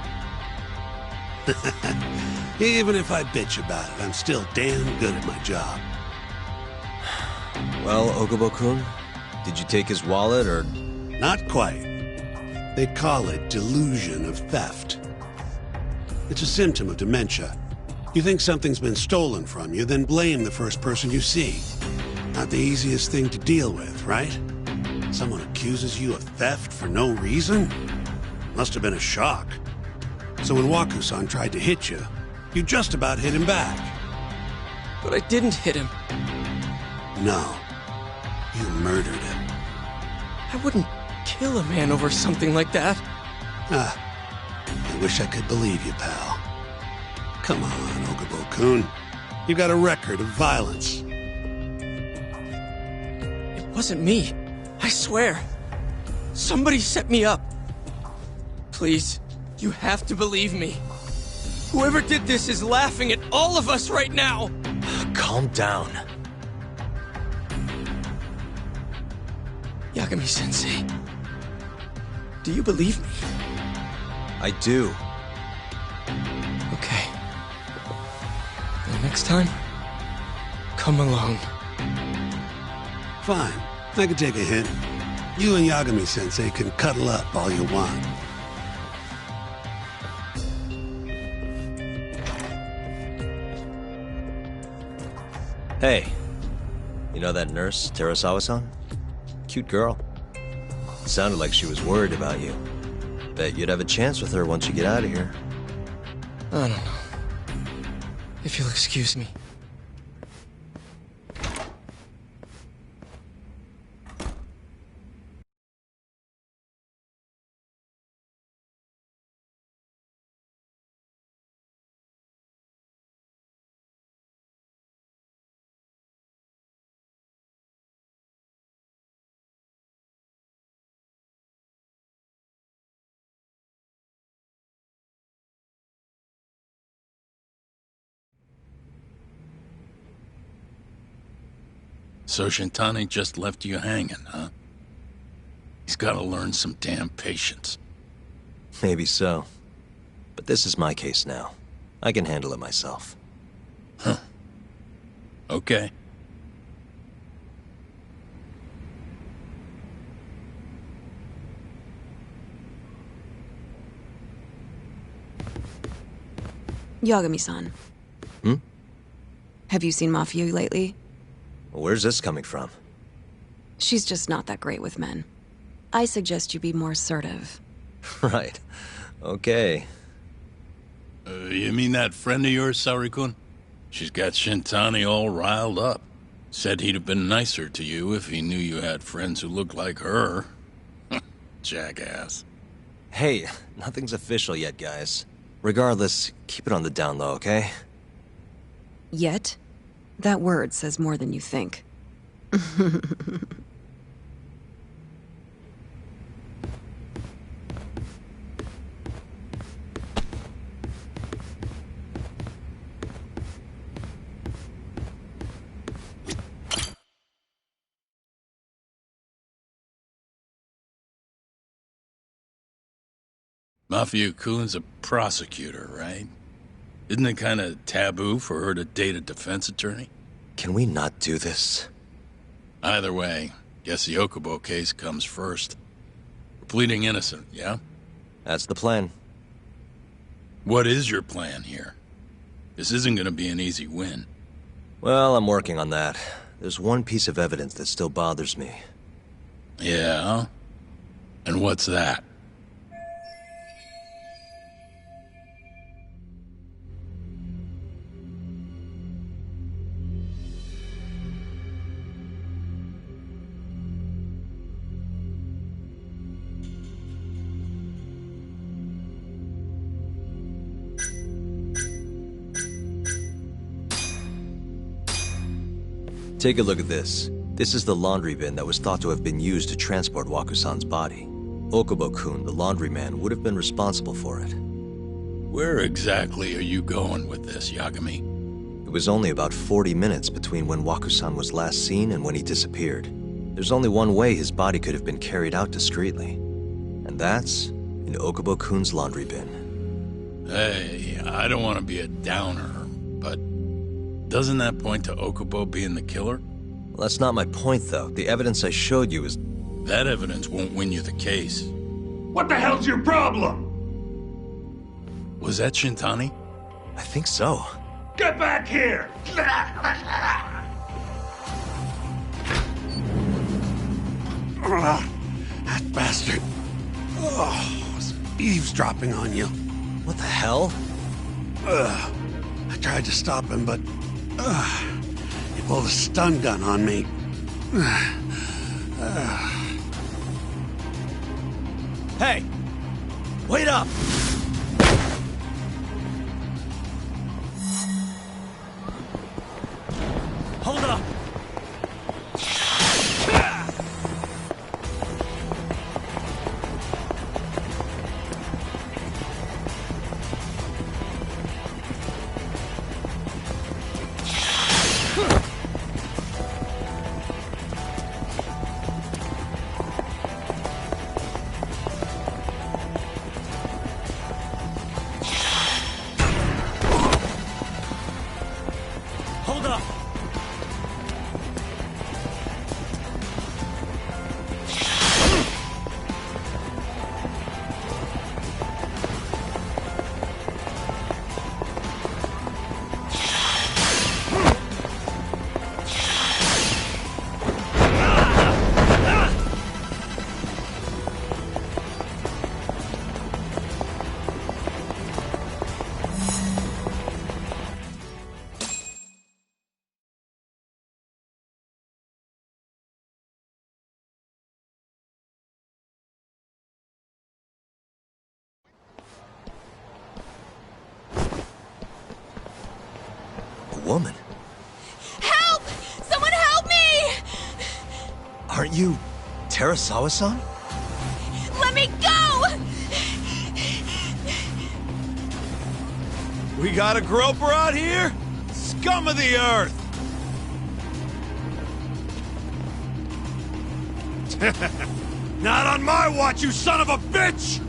J: Even if I bitch about it, I'm still damn good at my job.
A: Well, Okubo-kun, did you take his wallet, or...?
J: Not quite. They call it delusion of theft. It's a symptom of dementia. You think something's been stolen from you, then blame the first person you see. Not the easiest thing to deal with, right? Someone accuses you of theft for no reason? Must have been a shock. So when Waku-san tried to hit you, you just about hit him back.
L: But I didn't hit him.
J: No. You murdered him.
L: I wouldn't kill a man over something like that.
J: I wish I could believe you, pal. Come on, Okubo-kun. You got a record of violence.
L: It wasn't me. I swear. Somebody set me up. Please, you have to believe me. Whoever did this is laughing at all of us right now.
A: Calm down.
L: Yagami-sensei, do you believe me?
A: I do.
L: Okay. Then next time, come alone.
J: Fine. I can take a hint. You and Yagami-sensei can cuddle up all you want.
A: Hey, you know that nurse, Terasawa-san? Cute girl. Sounded like she was worried about you. Bet you'd have a chance with her once you get out of here.
L: I don't know. If you'll excuse me.
E: So Shintani just left you hanging, huh? He's gotta learn some damn patience.
A: Maybe so. But this is my case now. I can handle it myself.
E: Huh. Okay.
K: Yagami-san. Have you seen Mafia lately?
A: Where's this coming from?
K: She's just not that great with men. I suggest you be more assertive.
A: Right. Okay.
E: You mean that friend of yours, Saori-kun? She's got Shintani all riled up. Said he'd have been nicer to you if he knew you had friends who looked like her. Jackass.
A: Hey, nothing's official yet, guys. Regardless, keep it on the down low, okay?
K: Yet? That word says more than you think.
E: Mafia-kun's a prosecutor, right? Isn't it kind of taboo for her to date a defense attorney?
A: Can we not do this?
E: Either way, guess the Okubo case comes first. We're pleading innocent, yeah?
A: That's the plan.
E: What is your plan here? This isn't gonna be an easy win.
A: Well, I'm working on that. There's one piece of evidence that still bothers me.
E: Yeah? And what's that?
A: Take a look at this. This is the laundry bin that was thought to have been used to transport Waku-san's body. Okubo-kun, the laundryman, would have been responsible for it.
E: Where exactly are you going with this, Yagami?
A: It was only about 40 minutes between when Waku-san was last seen and when he disappeared. There's only one way his body could have been carried out discreetly. And that's in Okubo-kun's laundry bin.
E: Hey, I don't want to be a downer, but doesn't that point to Okubo being the killer?
A: Well, that's not my point, though. The evidence I showed you is...
E: That evidence won't win you the case.
C: What the hell's your problem?
E: Was that Shintani?
A: I think so.
C: Get back here!
J: That bastard. Was eavesdropping on you.
A: What the hell?
J: I tried to stop him, but it pulled a stun gun on me.
L: Hey! Wait up! Hold up! Hold up!
A: A woman?
K: Help! Someone help me!
A: Aren't you Terasawa-san?
K: Let me go!
G: We got a groper out here? Scum of the earth! Not on my watch, you son of a bitch!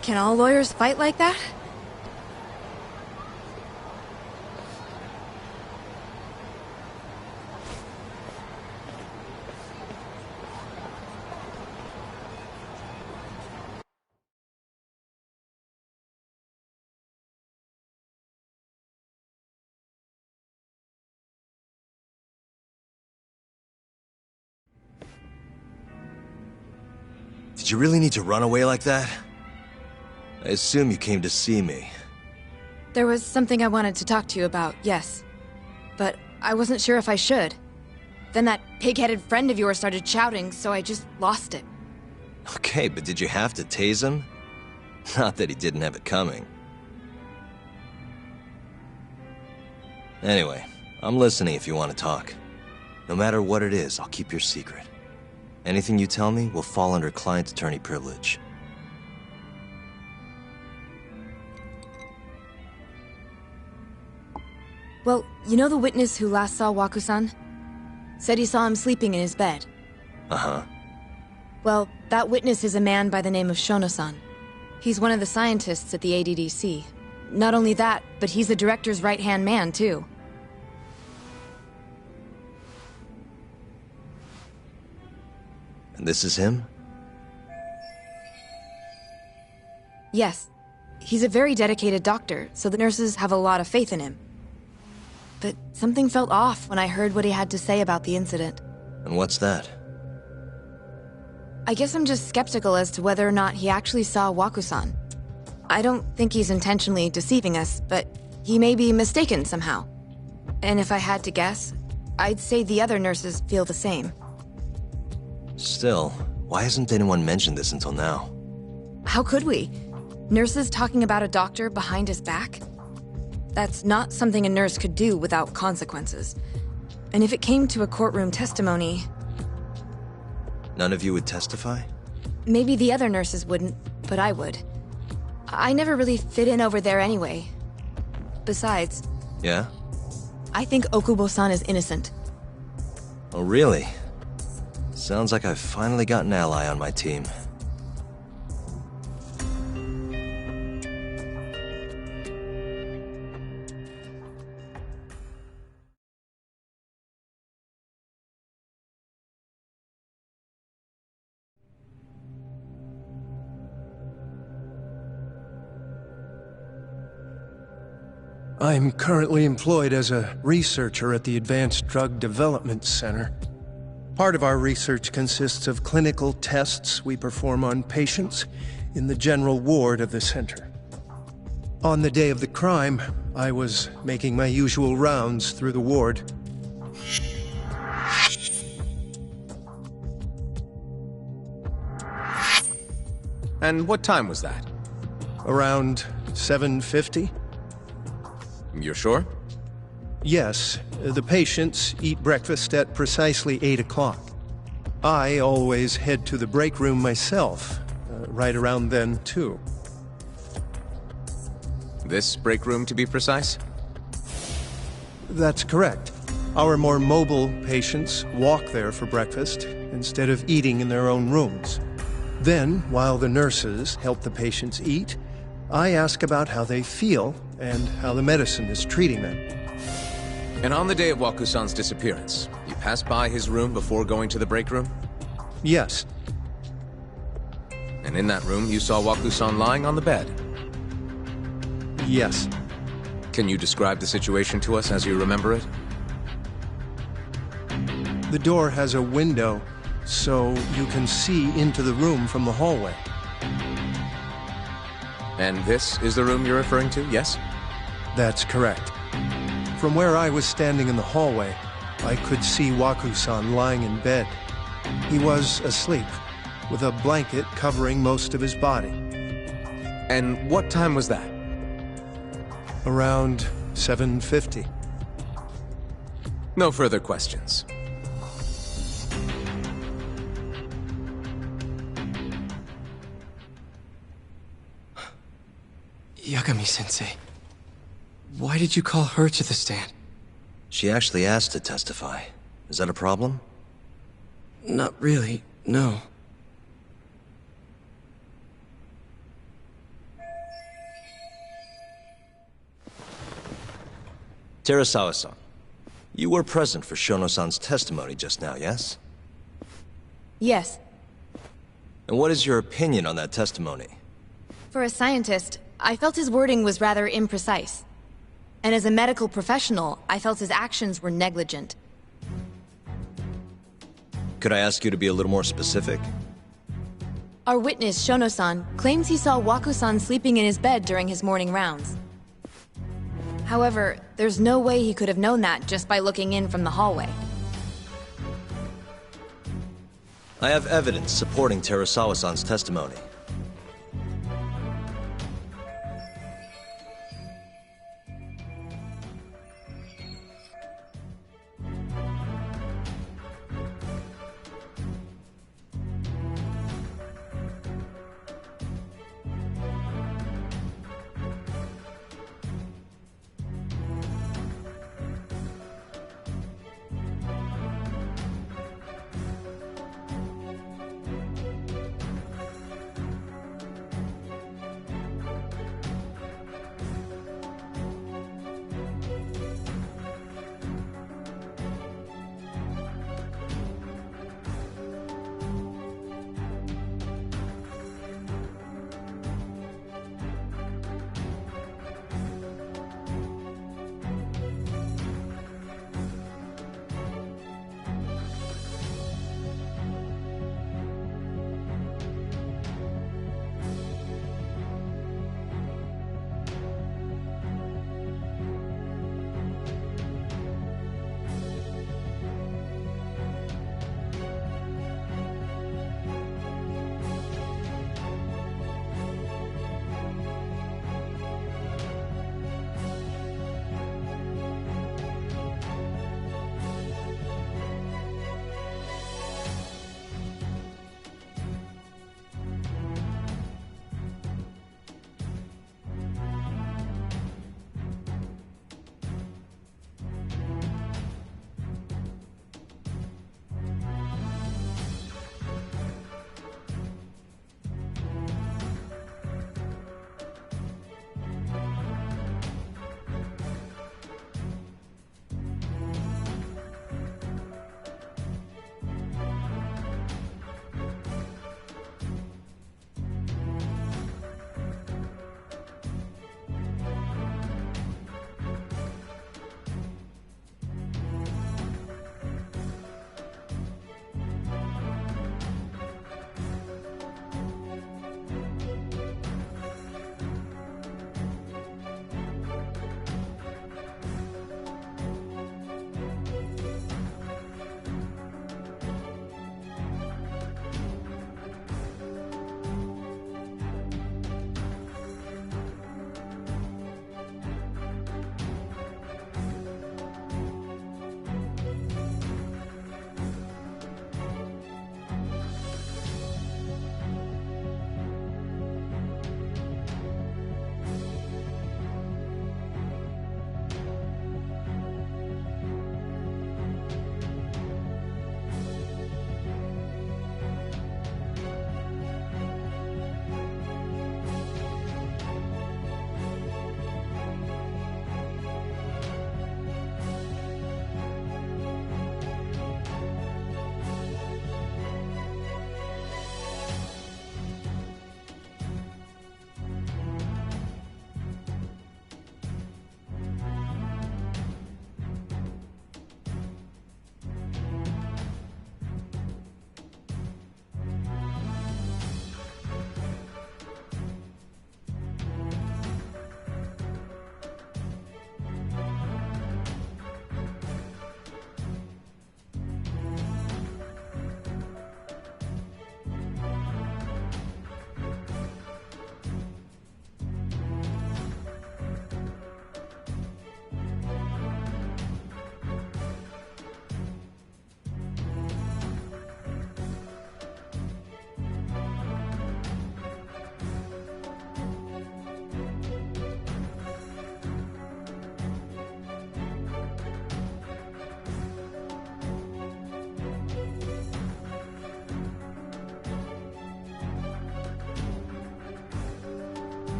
K: Can all lawyers fight like that?
A: Did you really need to run away like that? I assume you came to see me.
K: There was something I wanted to talk to you about, yes. But I wasn't sure if I should. Then that pig-headed friend of yours started shouting, so I just lost it.
A: Okay, but did you have to tase him? Not that he didn't have it coming. Anyway, I'm listening if you want to talk. No matter what it is, I'll keep your secret. Anything you tell me will fall under client attorney privilege.
K: Well, you know the witness who last saw Waku-san? Said he saw him sleeping in his bed.
A: Uh-huh.
K: Well, that witness is a man by the name of Shono-san. He's one of the scientists at the ADDC. Not only that, but he's the director's right-hand man, too.
A: And this is him?
K: Yes. He's a very dedicated doctor, so the nurses have a lot of faith in him. But something felt off when I heard what he had to say about the incident.
A: And what's that?
K: I guess I'm just skeptical as to whether or not he actually saw Waku-san. I don't think he's intentionally deceiving us, but he may be mistaken somehow. And if I had to guess, I'd say the other nurses feel the same.
A: Still, why hasn't anyone mentioned this until now?
K: How could we? Nurses talking about a doctor behind his back? That's not something a nurse could do without consequences. And if it came to a courtroom testimony...
A: None of you would testify?
K: Maybe the other nurses wouldn't, but I would. I never really fit in over there anyway. Besides...
A: Yeah?
K: I think Okubo-san is innocent.
A: Oh, really? Sounds like I've finally got an ally on my team.
M: I'm currently employed as a researcher at the Advanced Drug Development Center. Part of our research consists of clinical tests we perform on patients in the general ward of the center. On the day of the crime, I was making my usual rounds through the ward.
H: And what time was that?
M: Around 7:50?
H: You're sure?
M: Yes, the patients eat breakfast at precisely 8 o'clock. I always head to the break room myself, right around then, too.
H: This break room, to be precise?
M: That's correct. Our more mobile patients walk there for breakfast instead of eating in their own rooms. Then, while the nurses help the patients eat, I ask about how they feel and how the medicine is treating them.
H: And on the day of Waku-san's disappearance, you passed by his room before going to the break room?
M: Yes.
H: And in that room, you saw Waku-san lying on the bed?
M: Yes.
H: Can you describe the situation to us as you remember it?
M: The door has a window, so you can see into the room from the hallway.
H: And this is the room you're referring to, yes?
M: That's correct. From where I was standing in the hallway, I could see Waku-san lying in bed. He was asleep, with a blanket covering most of his body.
H: And what time was that?
M: Around 7:50.
H: No further questions.
L: Yagami-sensei, why did you call her to the stand?
A: She actually asked to testify. Is that a problem?
L: Not really, no.
A: Terasawa-san, you were present for Shono-san's testimony just now, yes?
K: Yes.
A: And what is your opinion on that testimony?
K: For a scientist, I felt his wording was rather imprecise. And as a medical professional, I felt his actions were negligent.
A: Could I ask you to be a little more specific?
K: Our witness, Shono-san, claims he saw Waku-san sleeping in his bed during his morning rounds. However, there's no way he could have known that just by looking in from the hallway.
A: I have evidence supporting Terasawa-san's testimony.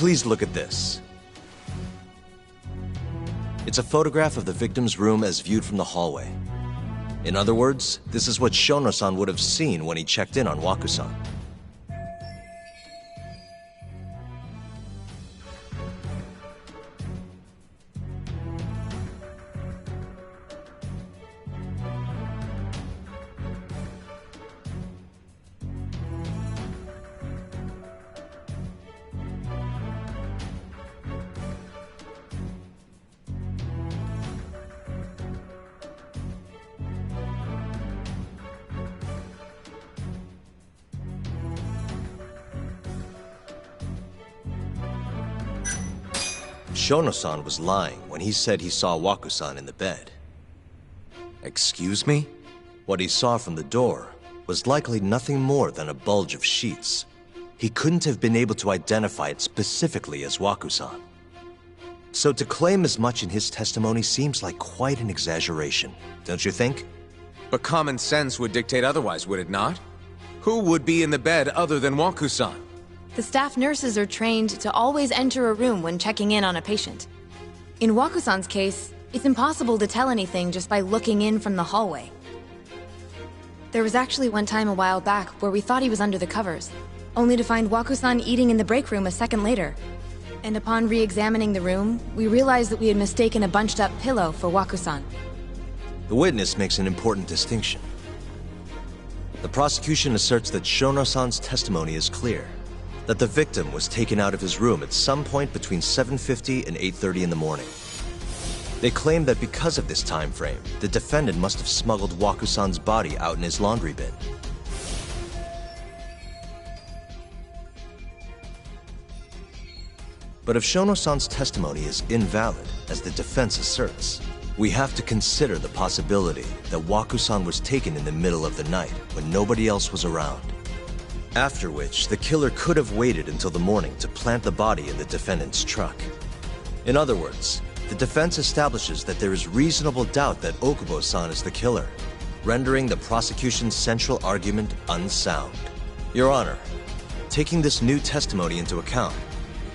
A: Please look at this. It's a photograph of the victim's room as viewed from the hallway. In other words, this is what Shono-san would have seen when he checked in on Waku-san. Shono-san was lying when he said he saw Waku-san in the bed. Excuse me? What he saw from the door was likely nothing more than a bulge of sheets. He couldn't have been able to identify it specifically as Waku-san. So to claim as much in his testimony seems like quite an exaggeration, don't you think?
N: But common sense would dictate otherwise, would it not? Who would be in the bed other than Waku-san?
K: The staff nurses are trained to always enter a room when checking in on a patient. In Waku-san's case, it's impossible to tell anything just by looking in from the hallway. There was actually one time a while back where we thought he was under the covers, only to find Waku-san eating in the break room a second later. And upon re-examining the room, we realized that we had mistaken a bunched-up pillow for Waku-san.
A: The witness makes an important distinction. The prosecution asserts that Shono-san's testimony is clear, that the victim was taken out of his room at some point between 7:50 and 8:30 in the morning. They claim that because of this time frame, the defendant must have smuggled Waku-san's body out in his laundry bin. But if Shono-san's testimony is invalid, as the defense asserts, we have to consider the possibility that Waku-san was taken in the middle of the night when nobody else was around. After which, the killer could have waited until the morning to plant the body in the defendant's truck. In other words, the defense establishes that there is reasonable doubt that Okubo-san is the killer, rendering the prosecution's central argument unsound. Your Honor, taking this new testimony into account,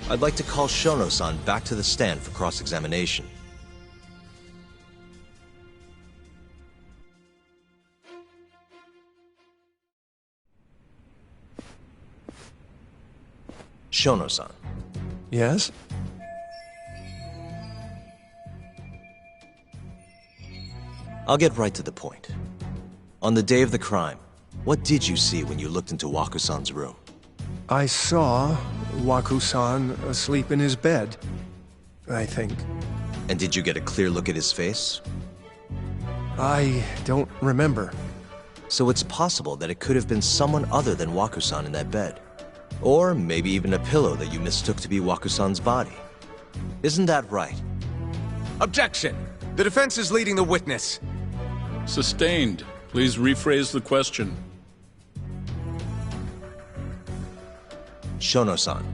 A: I'd like to call Shono-san back to the stand for cross-examination. Shono-san.
M: Yes?
A: I'll get right to the point. On the day of the crime, what did you see when you looked into Waku-san's room?
M: I saw Waku-san asleep in his bed, I think.
A: And did you get a clear look at his face?
M: I don't remember.
A: So it's possible that it could have been someone other than Waku-san in that bed. Or maybe even a pillow that you mistook to be Waku-san's body. Isn't that right?
N: Objection! The defense is leading the witness.
E: Sustained. Please rephrase the question.
A: Shono-san,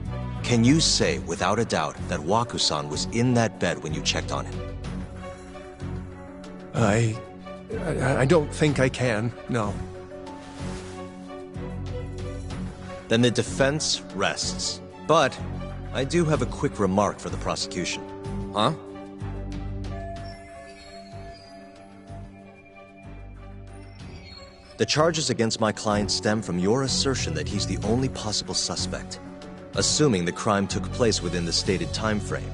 A: can you say without a doubt that Waku-san was in that bed when you checked on him?
M: I don't think I can, no.
A: Then the defense rests. But I do have a quick remark for the prosecution.
N: Huh?
A: The charges against my client stem from your assertion that he's the only possible suspect, assuming the crime took place within the stated time frame.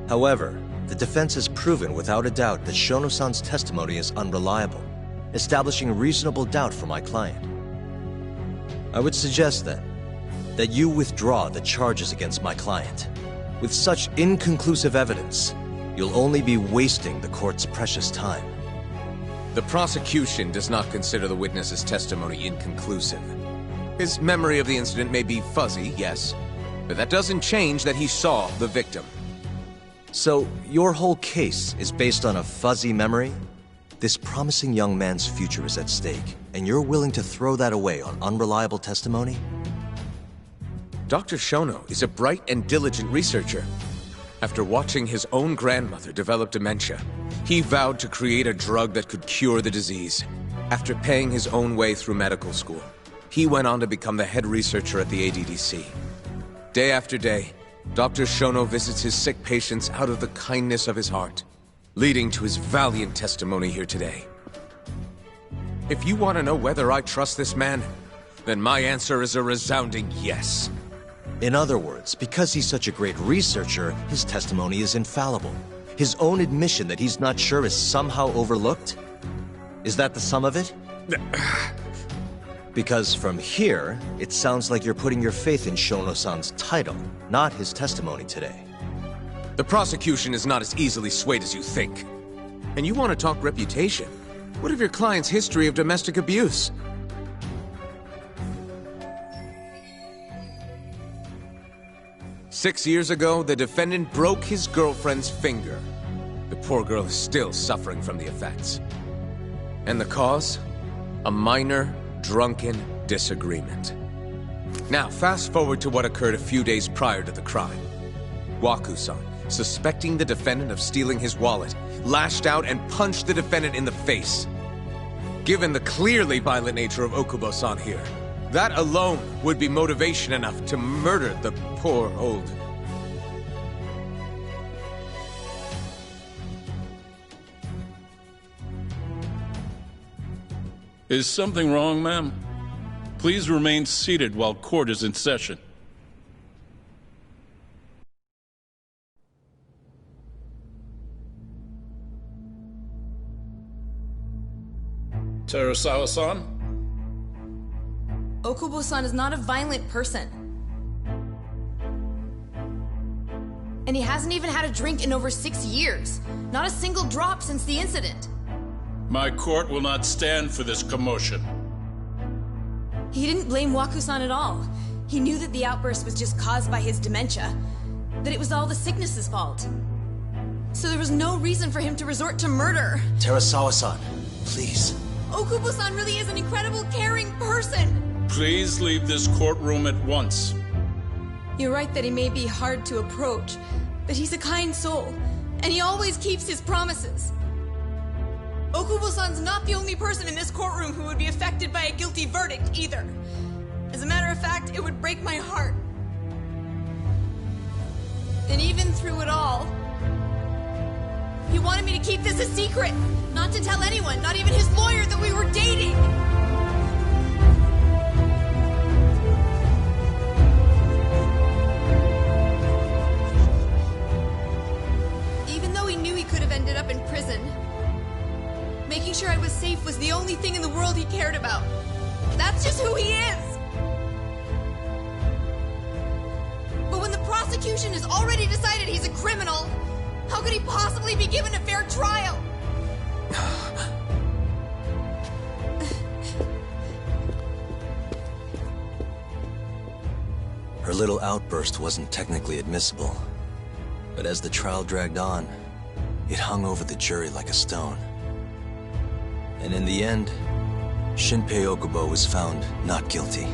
A: However, the defense has proven without a doubt that Shono-san's testimony is unreliable, establishing reasonable doubt for my client. I would suggest then that you withdraw the charges against my client. With such inconclusive evidence, you'll only be wasting the court's precious time.
N: The prosecution does not consider the witness's testimony inconclusive. His memory of the incident may be fuzzy, yes, but that doesn't change that he saw the victim.
A: So, your whole case is based on a fuzzy memory? This promising young man's future is at stake, and you're willing to throw that away on unreliable testimony?
N: Dr. Shono is a bright and diligent researcher. After watching his own grandmother develop dementia, he vowed to create a drug that could cure the disease. After paying his own way through medical school, he went on to become the head researcher at the ADDC. Day after day, Dr. Shono visits his sick patients out of the kindness of his heart, leading to his valiant testimony here today. If you want to know whether I trust this man, then my answer is a resounding yes.
A: In other words, because he's such a great researcher, his testimony is infallible. His own admission that he's not sure is somehow overlooked? Is that the sum of it? Because from here, it sounds like you're putting your faith in Shono-san's title, not his testimony today.
N: The prosecution is not as easily swayed as you think. And you want to talk reputation? What of your client's history of domestic abuse? Six years ago, the defendant broke his girlfriend's finger. The poor girl is still suffering from the effects. And the cause? A minor, drunken disagreement. Now, fast forward to what occurred a few days prior to the crime. Waku-san, suspecting the defendant of stealing his wallet, lashed out and punched the defendant in the face. Given the clearly violent nature of Okubo-san here, that alone would be motivation enough to murder the poor old...
E: Is something wrong, ma'am? Please remain seated while court is in session. Terasawa-san?
K: Okubo-san is not a violent person. And he hasn't even had a drink in over 6 years. Not a single drop since the incident.
E: My court will not stand for this commotion.
K: He didn't blame Waku-san at all. He knew that the outburst was just caused by his dementia, that it was all the sickness's fault. So there was no reason for him to resort to murder.
A: Terasawa-san, please.
K: Okubo-san really is an incredible, caring person.
E: Please leave this courtroom at once.
K: You're right that he may be hard to approach, but he's a kind soul, and he always keeps his promises. Okubo-san's not the only person in this courtroom who would be affected by a guilty verdict, either. As a matter of fact, it would break my heart. And even through it all, he wanted me to keep this a secret, not to tell anyone, not even his lawyer, that we were dating. Even though he knew he could have ended up in prison, making sure I was safe was the only thing in the world he cared about. That's just who he is! But when the prosecution has already decided he's a criminal, how could he possibly be given a fair trial?
A: Her little outburst wasn't technically admissible, but as the trial dragged on, it hung over the jury like a stone. And in the end, Shinpei Okubo was found not guilty.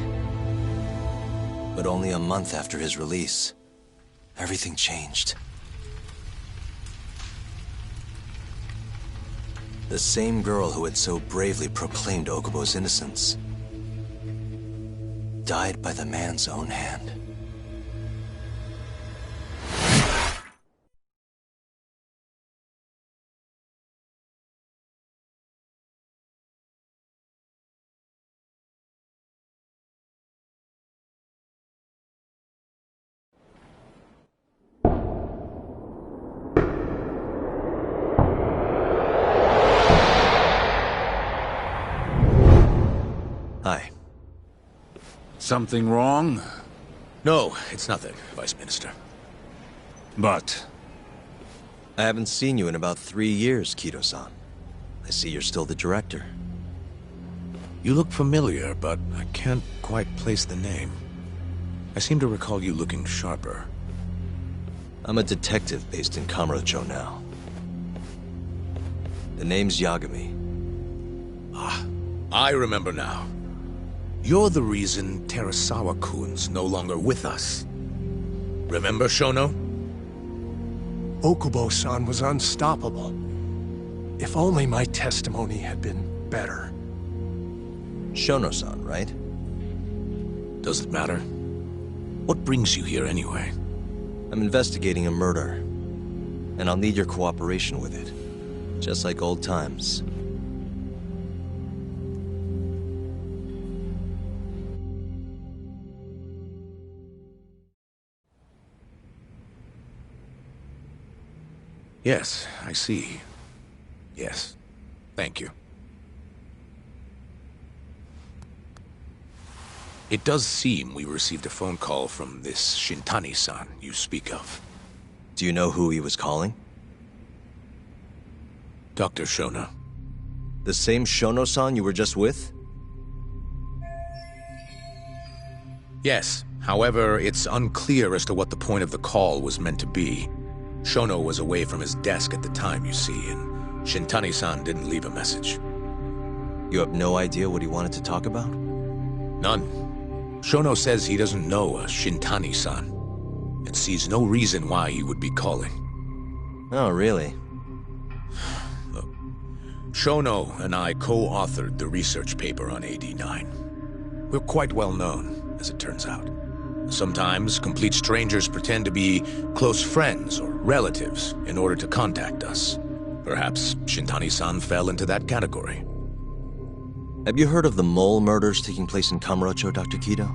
A: But only a month after his release, everything changed. The same girl who had so bravely proclaimed Okubo's innocence died by the man's own hand. Hi.
E: Something wrong?
H: No, it's nothing, Vice Minister.
E: But...
A: I haven't seen you in about 3 years, Kido-san. I see you're still the director.
H: You look familiar, but I can't quite place the name. I seem to recall you looking sharper.
A: I'm a detective based in Kamurocho now. The name's Yagami.
H: Ah, I remember now. You're the reason Terasawa-kun's no longer with us. Remember, Shono?
M: Okubo-san was unstoppable. If only my testimony had been better.
A: Shono-san, right?
H: Does it matter? What brings you here anyway?
A: I'm investigating a murder, and I'll need your cooperation with it. Just like old times.
H: Yes, I see. Yes. Thank you. It does seem we received a phone call from this Shintani-san you speak of.
A: Do you know who he was calling?
H: Dr. Shono.
A: The same Shono-san you were just with?
H: Yes. However, it's unclear as to what the point of the call was meant to be. Shono was away from his desk at the time, you see, and Shintani-san didn't leave a message.
A: You have no idea what he wanted to talk about?
H: None. Shono says he doesn't know a Shintani-san, and sees no reason why he would be calling.
A: Oh, really?
H: Look, Shono and I co-authored the research paper on AD9. We're quite well known, as it turns out. Sometimes, complete strangers pretend to be close friends or relatives in order to contact us. Perhaps Shintani-san fell into that category.
A: Have you heard of the mole murders taking place in Kamurocho, Dr. Kido?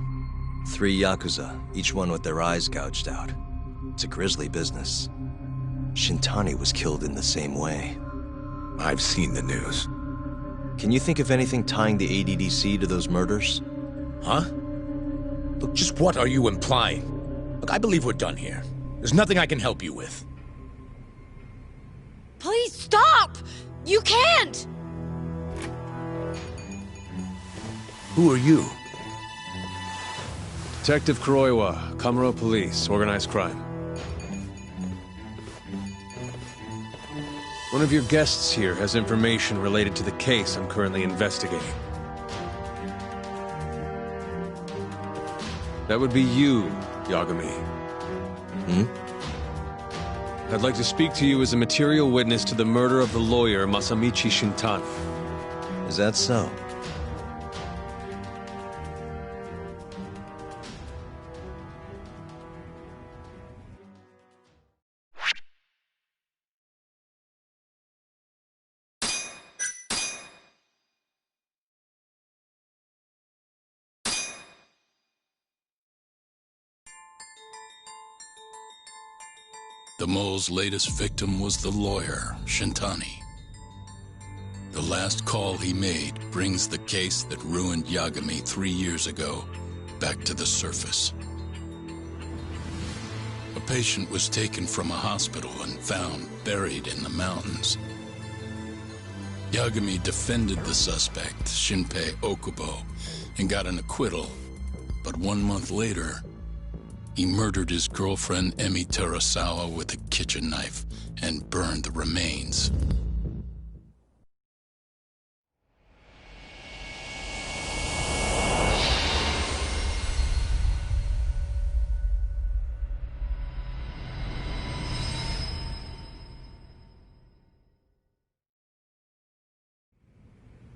A: 3 Yakuza, each one with their eyes gouged out. It's a grisly business. Shintani was killed in the same way.
H: I've seen the news.
A: Can you think of anything tying the ADDC to those murders?
H: Huh? Look, just what are you implying? Look, I believe we're done here. There's nothing I can help you with.
K: Please stop! You can't!
H: Who are you?
O: Detective Kuroiwa, Kamuro Police, Organized Crime. One of your guests here has information related to the case I'm currently investigating. That would be you, Yagami. I'd like to speak to you as a material witness to the murder of the lawyer Masamichi Shintani.
A: Is that so?
E: The mole's latest victim was the lawyer, Shintani. The last call he made brings the case that ruined Yagami 3 years ago back to the surface. A patient was taken from a hospital and found buried in the mountains. Yagami defended the suspect, Shinpei Okubo, and got an acquittal. But 1 month later, he murdered his girlfriend, Emi Terasawa, with a kitchen knife and burned the remains.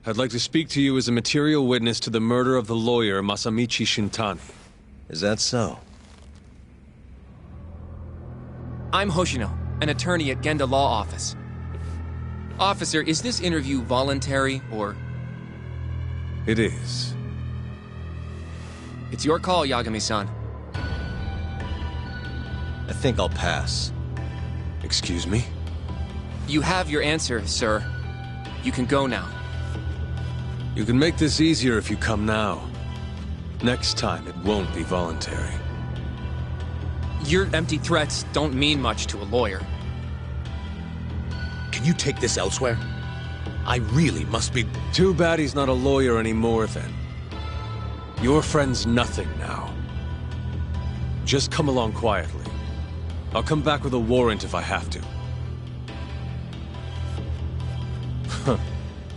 O: I'd like to speak to you as a material witness to the murder of the lawyer Masamichi Shintani.
A: Is that so?
F: I'm Hoshino, an attorney at Genda Law Office. Officer, is this interview voluntary, or...?
O: It is.
F: It's your call, Yagami-san.
A: I think I'll pass.
O: Excuse me?
F: You have your answer, sir. You can go now.
O: You can make this easier if you come now. Next time, it won't be voluntary.
F: Your empty threats don't mean much to a lawyer.
H: Can you take this elsewhere? I really must be...
O: Too bad he's not a lawyer anymore, then. Your friend's nothing now. Just come along quietly. I'll come back with a warrant if I have to.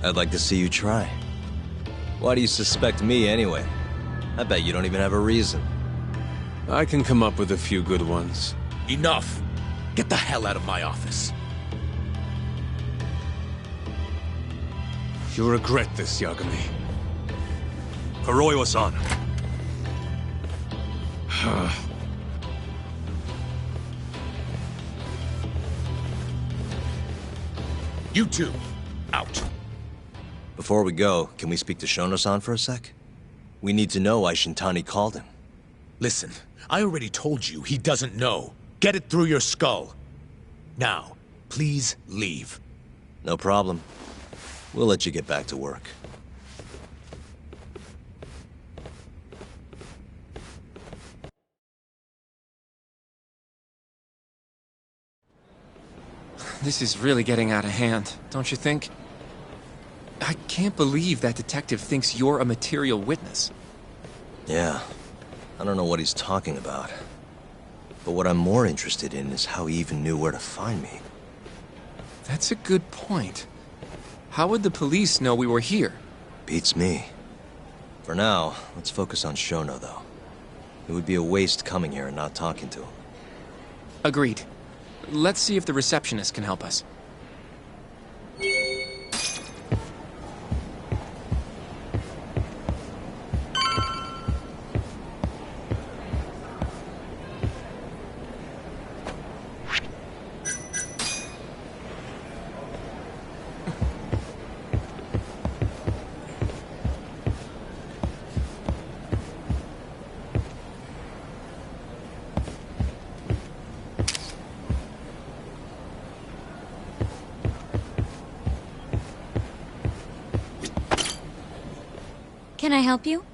A: I'd like to see you try. Why do you suspect me anyway? I bet you don't even have a reason.
O: I can come up with a few good ones.
H: Enough! Get the hell out of my office.
O: You'll regret this, Yagami. Kuroiwa-san.
H: You two, out.
A: Before we go, can we speak to Shono-san for a sec? We need to know why Shintani called him.
H: Listen, I already told you he doesn't know. Get it through your skull. Now, please leave.
A: No problem. We'll let you get back to work.
F: This is really getting out of hand, don't you think? I can't believe that detective thinks you're a material witness.
A: Yeah. I don't know what he's talking about. But what I'm more interested in is how he even knew where to find me.
F: That's a good point. How would the police know we were here?
A: Beats me. For now, let's focus on Shono, though. It would be a waste coming here and not talking to him.
F: Agreed. Let's see if the receptionist can help us.
I: Can I help you?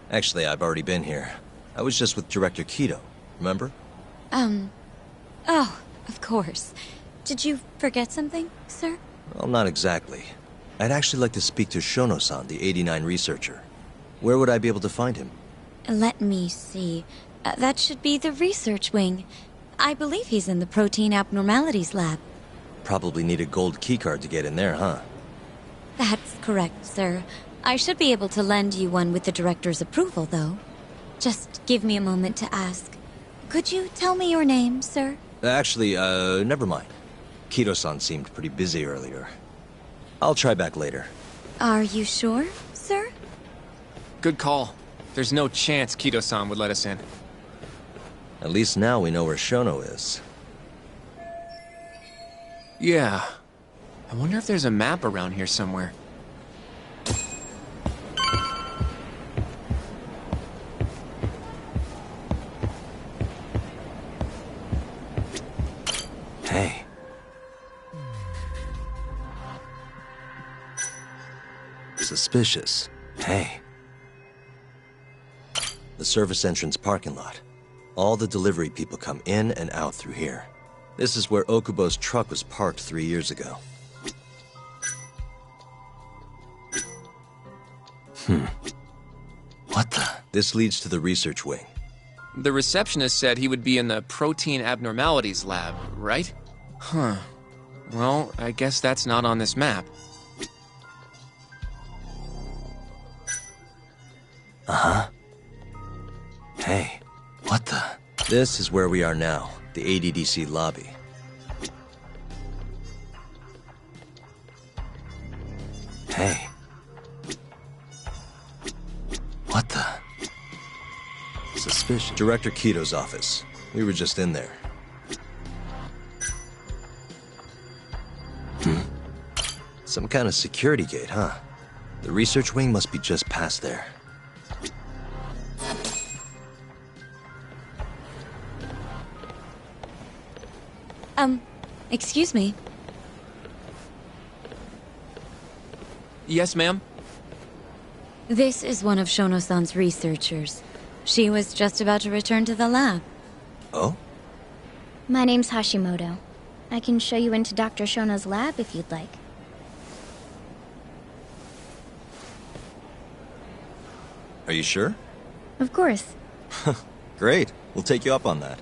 A: Actually, I've already been here. I was just with Director Kido, remember?
I: Oh, of course. Did you forget something, sir?
A: Well, not exactly. I'd actually like to speak to Shono-san, the 89 researcher. Where would I be able to find him?
I: Let me see. That should be the research wing. I believe he's in the protein abnormalities lab.
A: Probably need a gold keycard to get in there, huh?
I: That's correct, sir. I should be able to lend you one with the director's approval, though. Just give me a moment to ask. Could you tell me your name, sir?
A: Actually, never mind. Kido-san seemed pretty busy earlier. I'll try back later.
I: Are you sure, sir?
F: Good call. There's no chance Kido-san would let us in.
A: At least now we know where Shono is.
F: Yeah. I wonder if there's a map around here somewhere.
A: Hey. Suspicious. Hey. The service entrance parking lot. All the delivery people come in and out through here. This is where Okubo's truck was parked 3 years ago. What the? This leads to the research wing.
F: The receptionist said he would be in the protein abnormalities lab, right? Huh. Well, I guess that's not on this map.
A: Uh-huh. Hey, what the? This is where we are now, the ADDC lobby. Hey. What the? Suspicious. Director Kido's office. We were just in there. Some kind of security gate, huh? The research wing must be just past there.
I: Excuse me.
F: Yes, ma'am?
I: This is one of Shono-san's researchers. She was just about to return to the lab.
A: Oh?
P: My name's Hashimoto. I can show you into Dr. Shono's lab if you'd like.
A: Are you sure?
P: Of course.
A: Great. We'll take you up on that.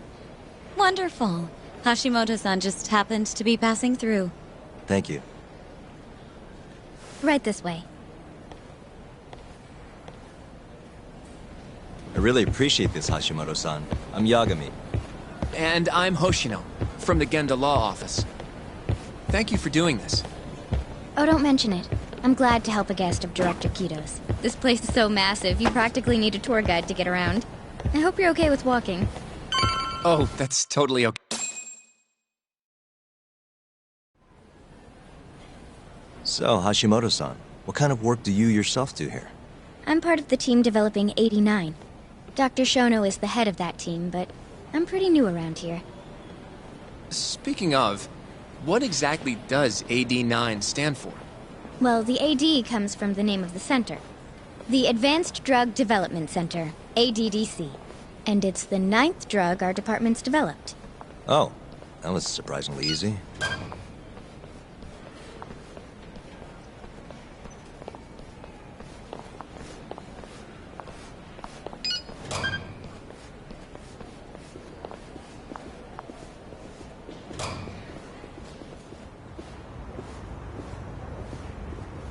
I: Wonderful. Hashimoto-san just happened to be passing through.
A: Thank you.
P: Right this way.
A: I really appreciate this, Hashimoto-san. I'm Yagami.
F: And I'm Hoshino, from the Genda Law Office. Thank you for doing this.
P: Oh, don't mention it. I'm glad to help a guest of Director Kido's. This place is so massive, you practically need a tour guide to get around. I hope you're okay with walking.
F: Oh, that's totally okay.
A: So, Hashimoto-san, what kind of work do you yourself do here?
P: I'm part of the team developing 89. Dr. Shono is the head of that team, but I'm pretty new around here.
F: Speaking of, what exactly does AD9 stand for?
P: Well, the AD comes from the name of the center. The Advanced Drug Development Center, ADDC. And it's the 9th drug our department's developed.
A: Oh, that was surprisingly easy.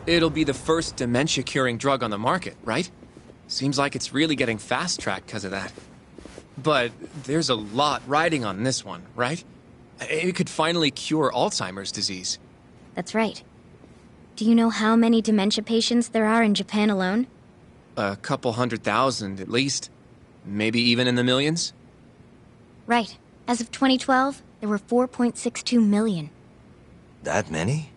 F: It'll be the first dementia-curing drug on the market, right? Seems like it's really getting fast-tracked because of that. But there's a lot riding on this one, right? It could finally cure Alzheimer's disease.
P: That's right. Do you know how many dementia patients there are in Japan alone?
F: A couple 100,000 at least. Maybe even in the millions?
P: Right. As of 2012, there were 4.62 million.
A: That many?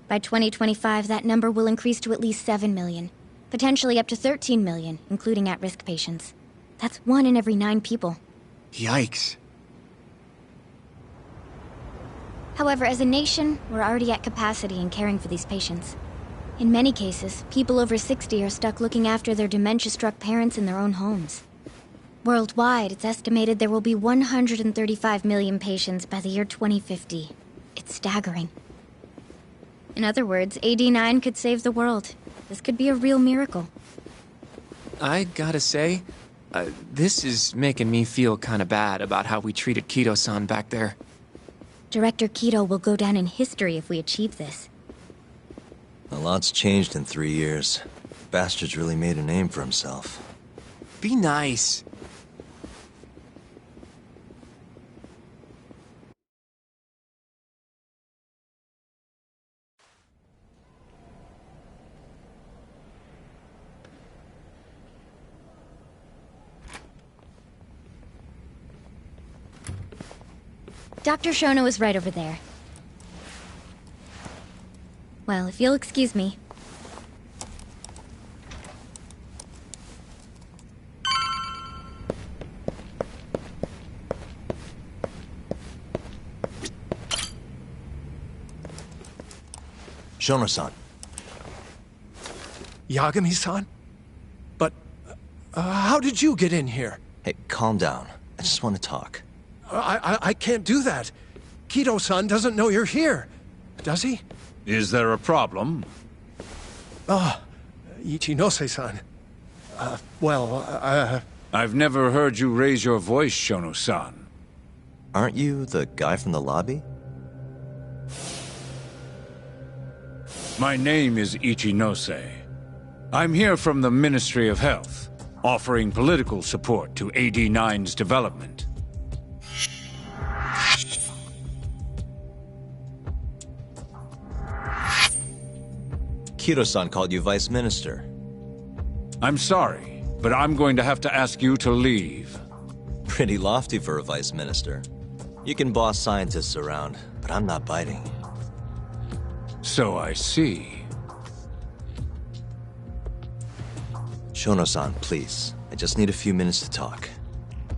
P: By 2025, that number will increase to at least 7 million. Potentially up to 13 million, including at-risk patients. That's 1 in every 9 people.
F: Yikes.
P: However, as a nation, we're already at capacity in caring for these patients. In many cases, people over 60 are stuck looking after their dementia-struck parents in their own homes. Worldwide, it's estimated there will be 135 million patients by the year 2050. It's staggering. In other words, AD9 could save the world. This could be a real miracle.
F: I gotta say, this is making me feel kinda bad about how we treated Kido-san back there.
P: Director Kido will go down in history if we achieve this.
A: A lot's changed in 3 years. Bastard's really made a name for himself.
F: Be nice.
P: Dr. Shono is right over there. Well, if you'll excuse me.
A: Shono-san.
M: Yagami-san? But, how did you get in here?
A: Hey, calm down. I just want to talk.
M: I can't do that. Kido-san doesn't know you're here. Does he?
G: Is there a problem?
M: Ichinose-san.
G: I've never heard you raise your voice, Shono-san.
A: Aren't you the guy from the lobby?
G: My name is Ichinose. I'm here from the Ministry of Health, offering political support to AD9's development.
A: Kido-san called you Vice Minister.
G: I'm sorry, but I'm going to have to ask you to leave.
A: Pretty lofty for a Vice Minister. You can boss scientists around, but I'm not biting.
G: So I see.
A: Shono-san, please. I just need a few minutes to talk.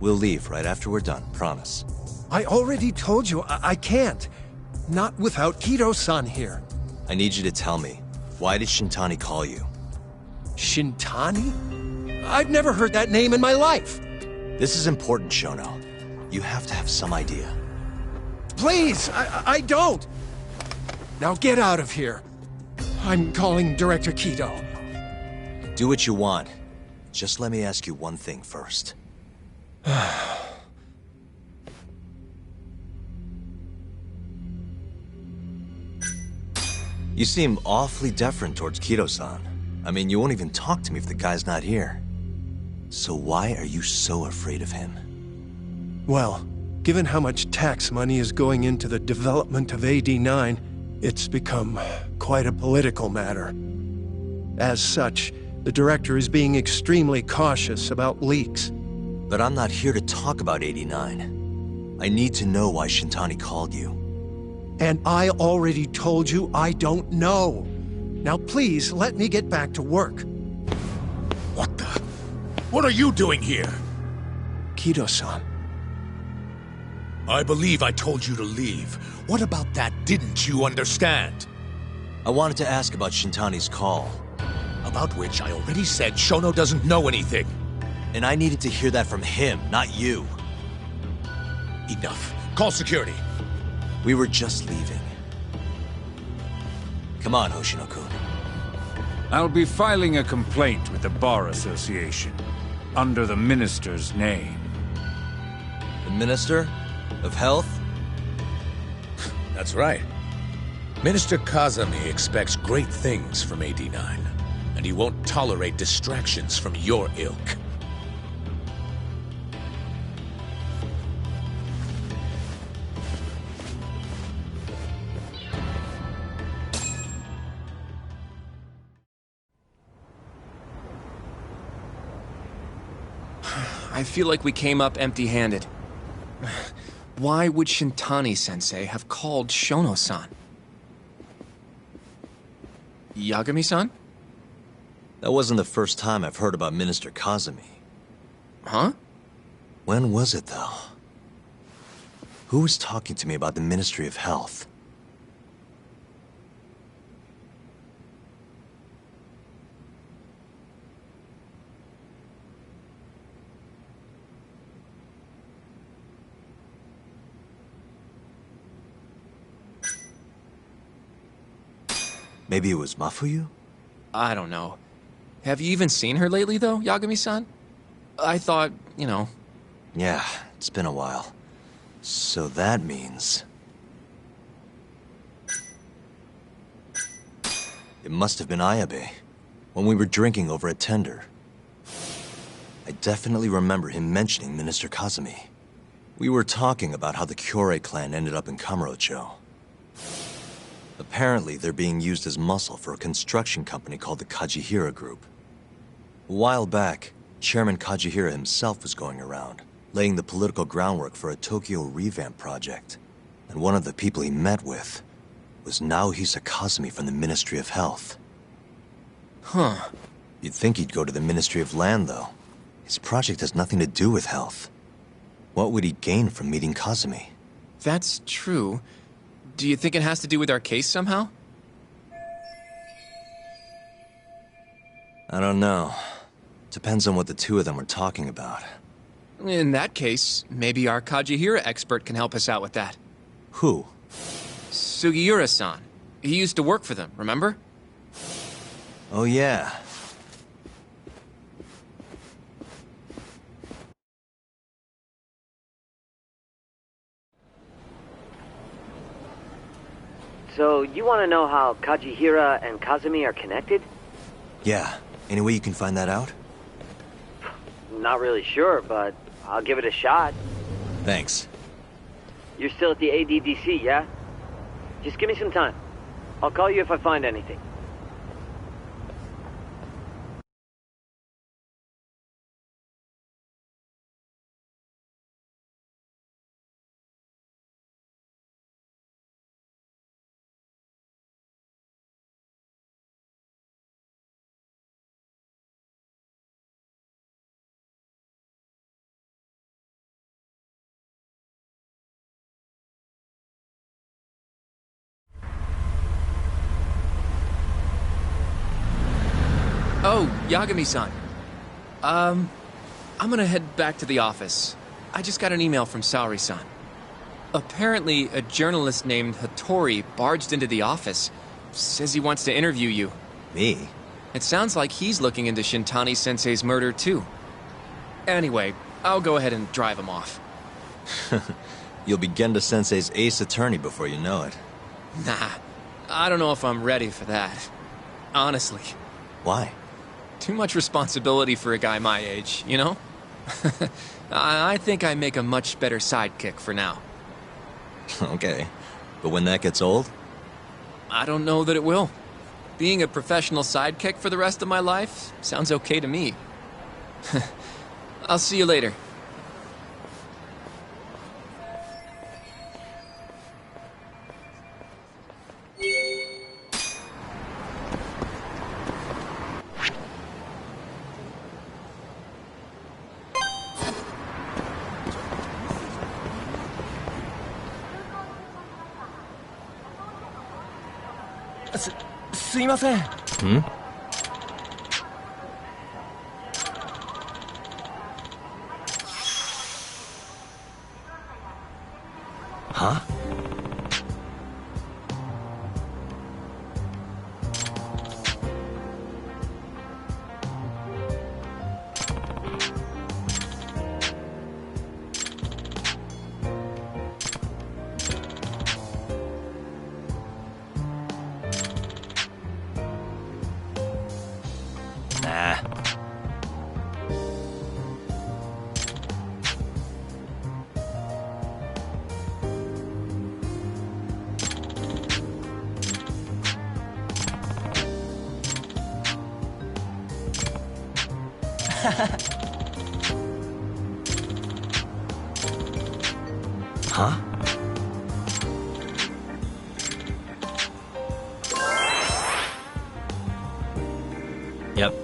A: We'll leave right after we're done, promise.
M: I already told you I can't. Not without Kido-san here.
A: I need you to tell me. Why did Shintani call you?
M: Shintani? I've never heard that name in my life.
A: This is important, Shono. You have to have some idea.
M: Please, I don't. Now get out of here. I'm calling Director Kido.
A: Do what you want. Just let me ask you one thing first. You seem awfully deferent towards Kido-san. I mean, you won't even talk to me if the guy's not here. So why are you so afraid of him?
M: Well, given how much tax money is going into the development of AD9, it's become quite a political matter. As such, the director is being extremely cautious about leaks.
A: But I'm not here to talk about 89. I need to know why Shintani called you.
M: And I already told you I don't know. Now please, let me get back to work.
Q: What the? What are you doing here?
M: Kido-san.
Q: I believe I told you to leave. What about that didn't you understand?
A: I wanted to ask about Shintani's call.
Q: About which I already said Shono doesn't know anything.
A: And I needed to hear that from him, not you.
Q: Enough. Call security.
A: We were just leaving. Come on, Hoshino-kun.
G: I'll be filing a complaint with the Bar Association, under the Minister's name.
A: The Minister? Of Health?
Q: That's right. Minister Kazami expects great things from AD9, and he won't tolerate distractions from your ilk.
F: I feel like we came up empty-handed. Why would Shintani-sensei have called Shono-san? Yagami-san?
A: That wasn't the first time I've heard about Minister Kazami.
F: Huh?
A: When was it, though? Who was talking to me about the Ministry of Health? Maybe it was Mafuyu?
F: I don't know. Have you even seen her lately, though, Yagami-san? I thought, you know...
A: Yeah, it's been a while. So that means... It must have been Ayabe, when we were drinking over at Tender. I definitely remember him mentioning Minister Kazami. We were talking about how the Kyorei clan ended up in Kamurocho. Apparently, they're being used as muscle for a construction company called the Kajihira Group. A while back, Chairman Kajihira himself was going around, laying the political groundwork for a Tokyo revamp project. And one of the people he met with was Naohisa Kazumi from the Ministry of Health.
F: Huh.
A: You'd think he'd go to the Ministry of Land, though. His project has nothing to do with health. What would he gain from meeting Kazumi?
F: That's true. Do you think it has to do with our case somehow?
A: I don't know. Depends on what the two of them were talking about.
F: In that case, maybe our Kajihira expert can help us out with that.
A: Who?
F: Sugiura-san. He used to work for them, remember?
A: Oh yeah.
R: So, you want to know how Kajihira and Kazumi are connected?
A: Yeah. Any way you can find that out?
R: Not really sure, but I'll give it a shot.
A: Thanks.
R: You're still at the ADDC, yeah? Just give me some time. I'll call you if I find anything.
F: Oh, Yagami-san. I'm gonna head back to the office. I just got an email from Saori-san. Apparently, a journalist named Hattori barged into the office. Says he wants to interview you.
A: Me?
F: It sounds like he's looking into Shintani-sensei's murder, too. Anyway, I'll go ahead and drive him off.
A: You'll be Genda-sensei's ace attorney before you know it.
F: Nah, I don't know if I'm ready for that. Honestly.
A: Why?
F: Too much responsibility for a guy my age, you know? I think I make a much better sidekick for now.
A: Okay. But when that gets old?
F: I don't know that it will. Being a professional sidekick for the rest of my life sounds okay to me. I'll see you later.
L: すいません。
A: Hmm? Huh? Nah. Huh? Yep.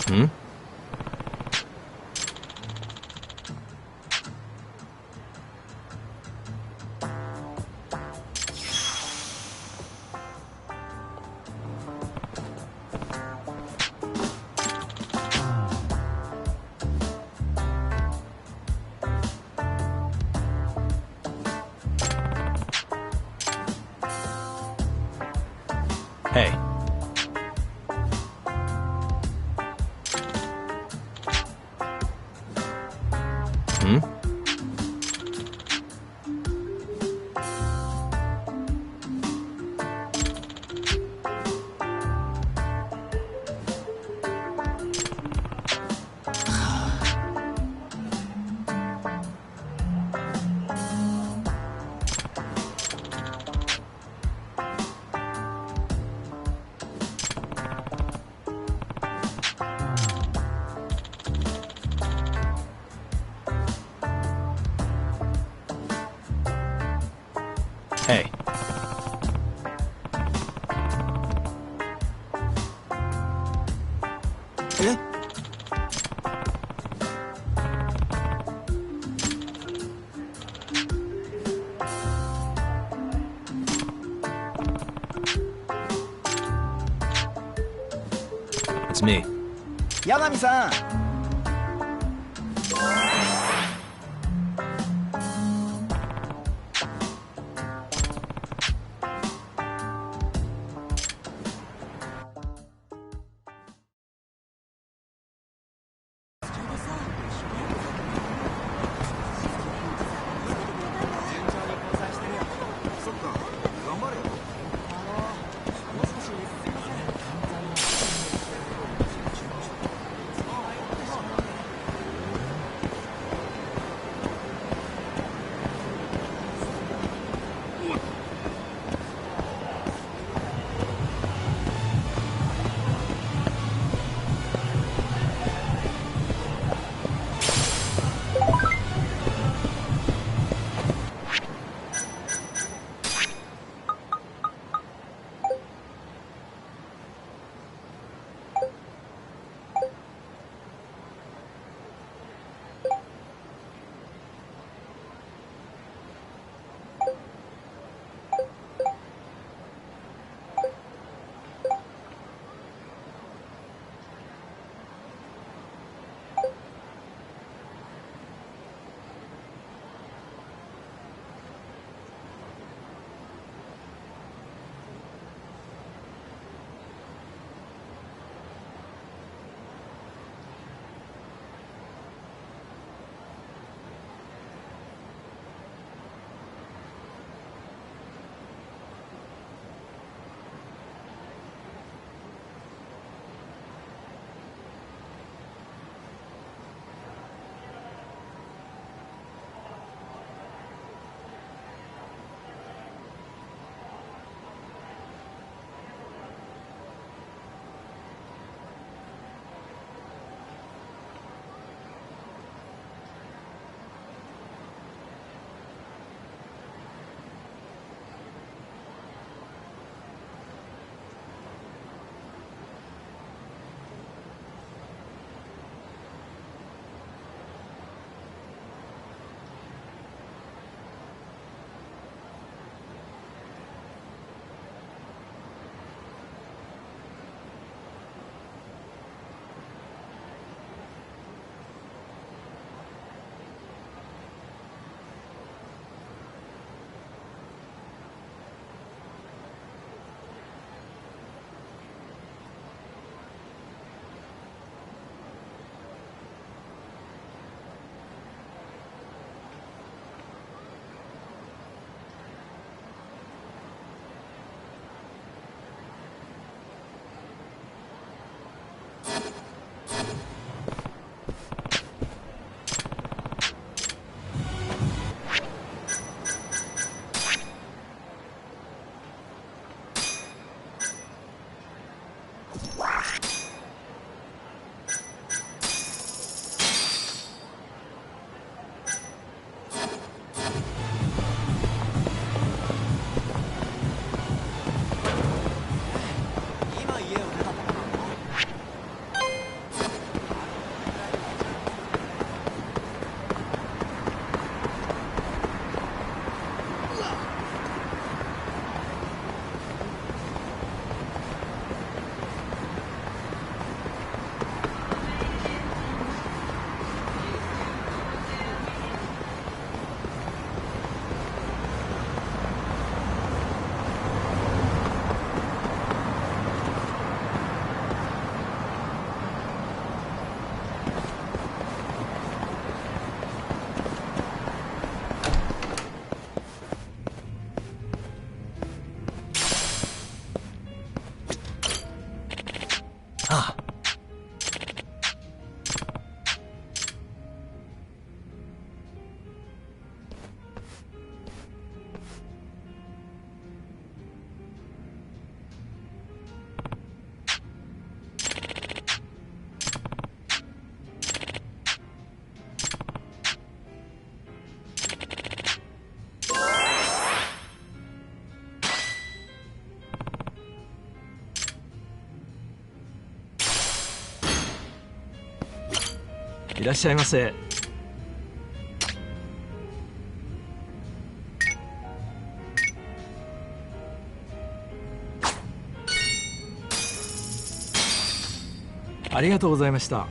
A: Hmm? Hey. Hmm? Hey.
L: Eh?
A: It's me.
L: 八神さん。
S: いらっしゃいませ。ありがとうございました。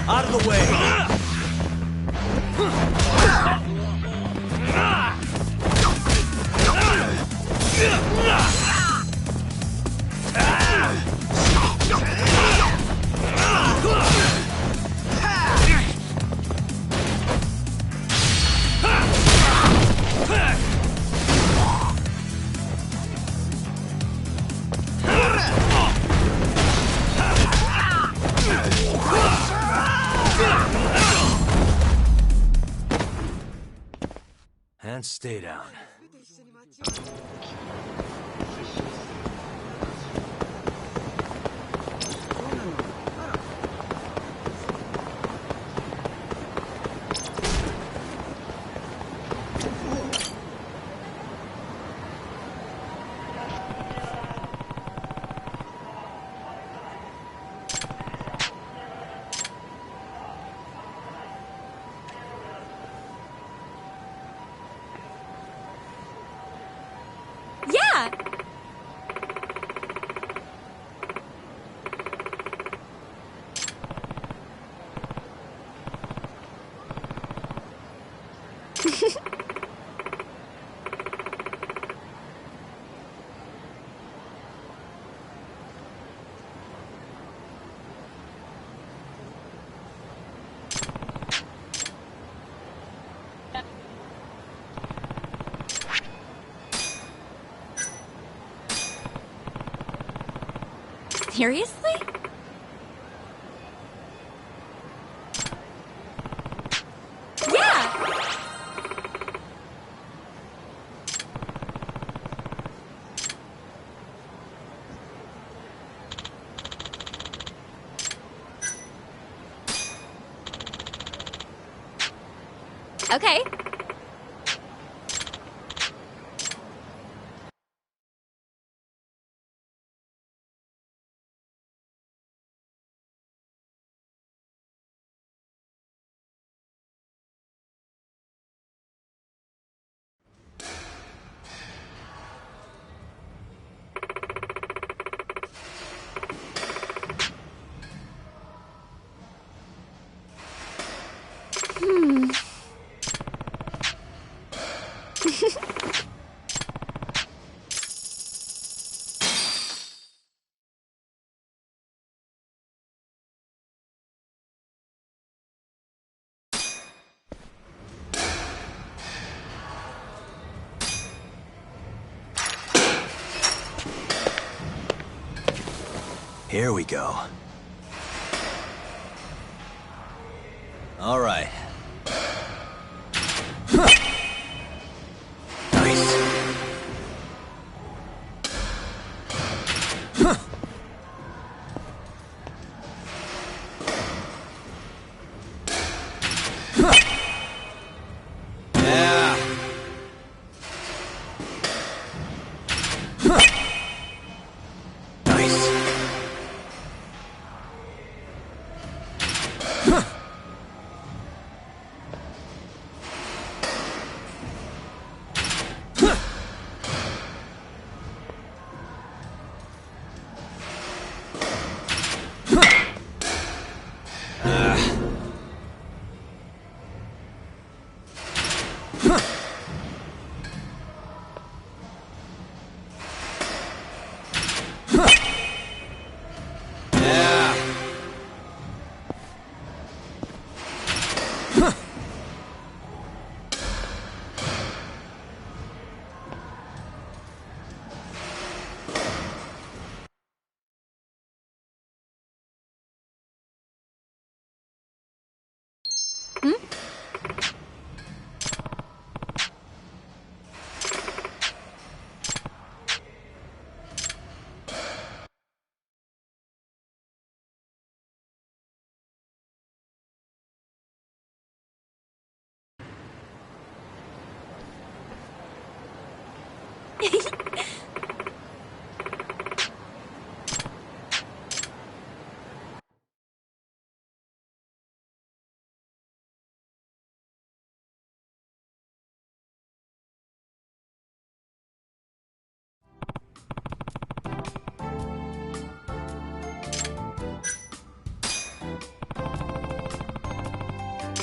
T: Out of the way! And stay down.
I: Seriously? Yeah! Okay.
A: Here we go. All right. Nice.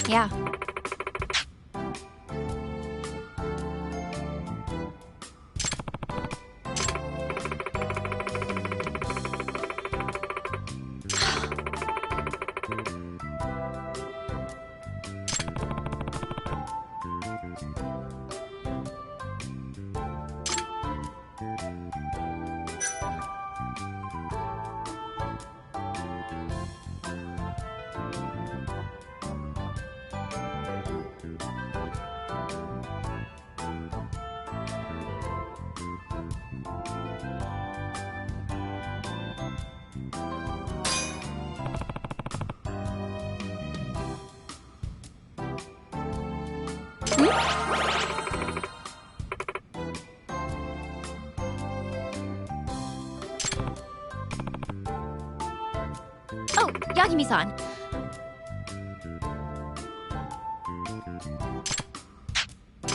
K: Yeah.
P: Oh, Yagami-san.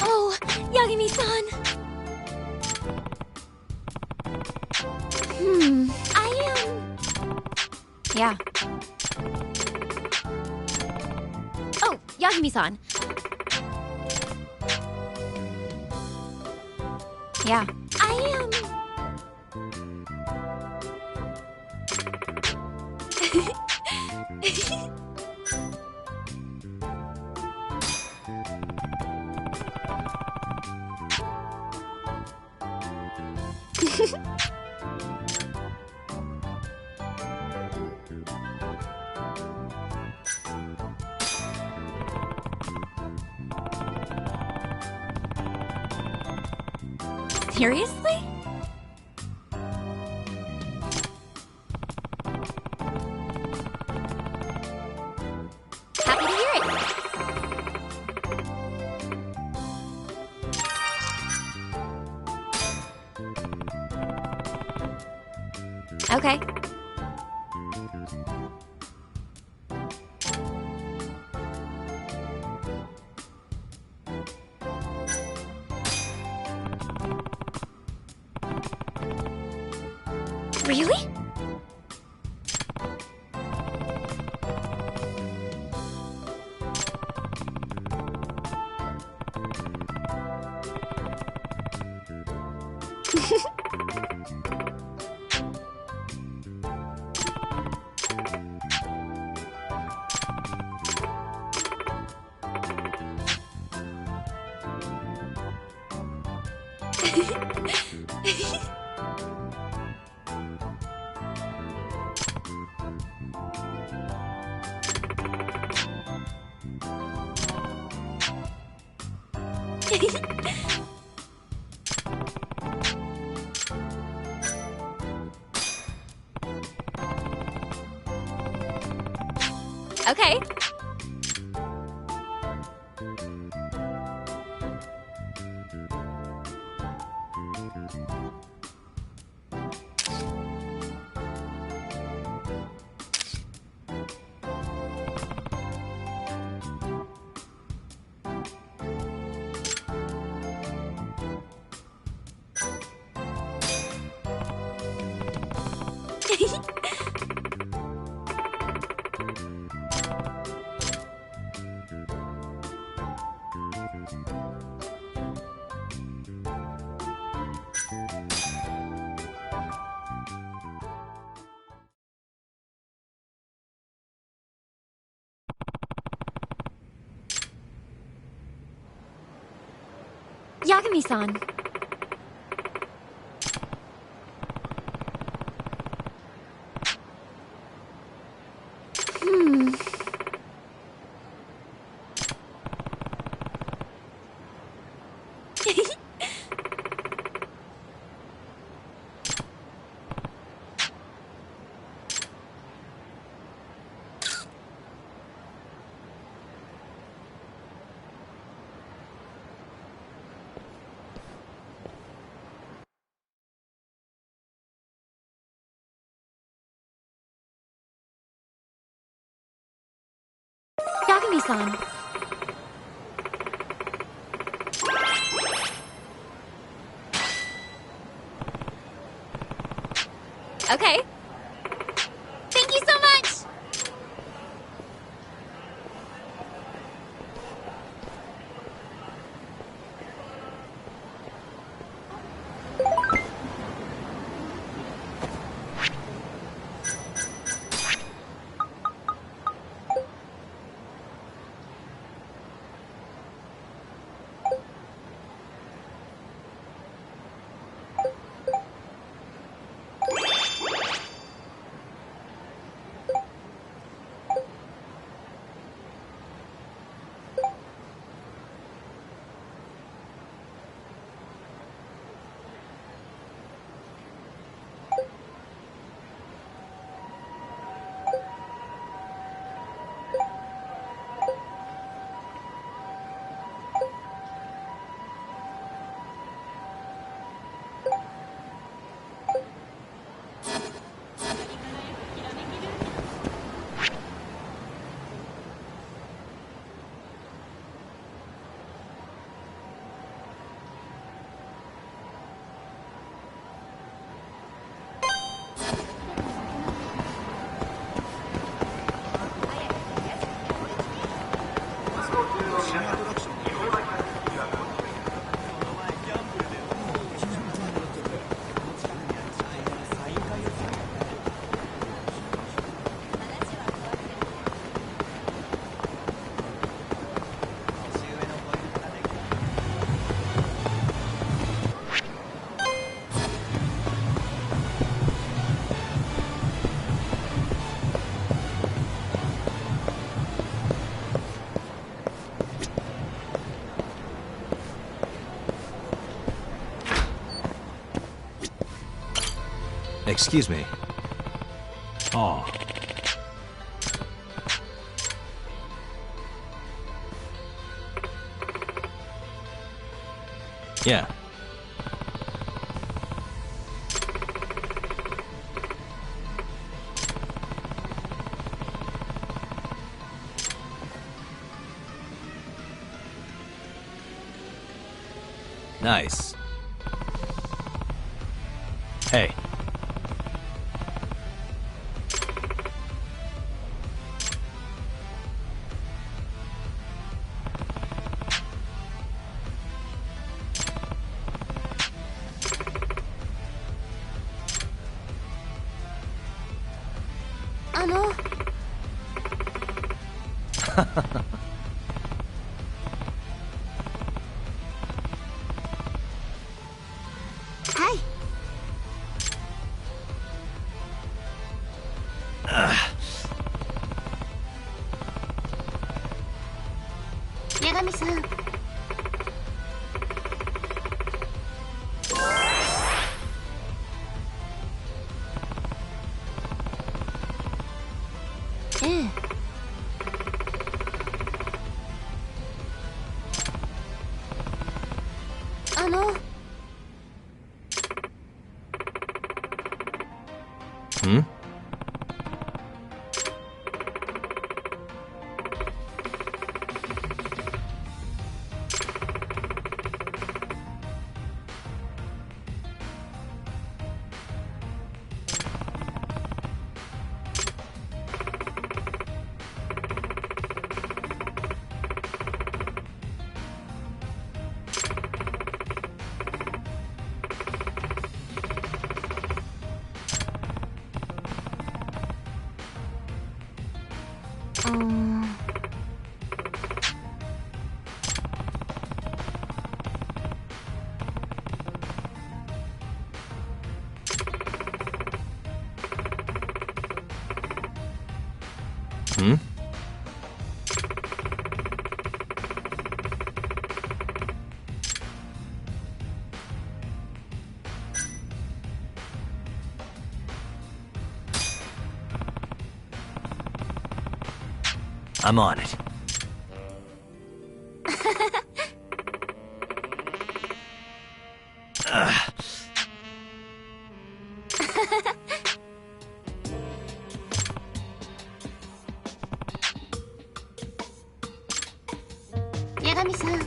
P: Oh, Yagami-san.
K: Yeah.
P: Oh, Yagami-san.
K: Yeah.
P: Seriously? Happy to hear it.
K: Okay.
P: Really? Okay. Yagami-san. Yagami-san. Okay. Thank you so much!
A: Excuse me.
T: Oh.
A: Yeah. Nice. Hey.
P: Hi. Yagami-san.
A: Hmm? Hmm? I'm on it.
P: Yagami-san.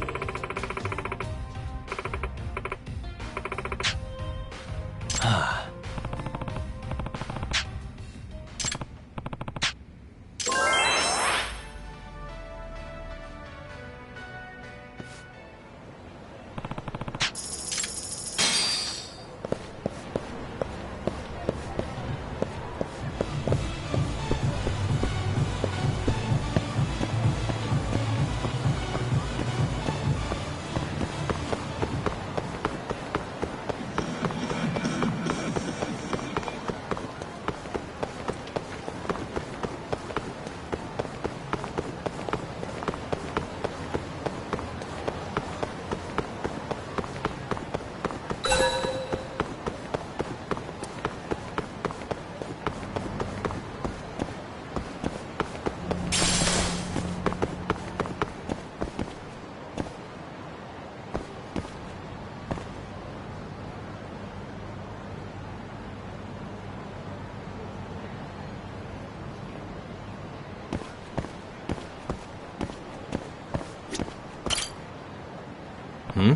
P: Hmm?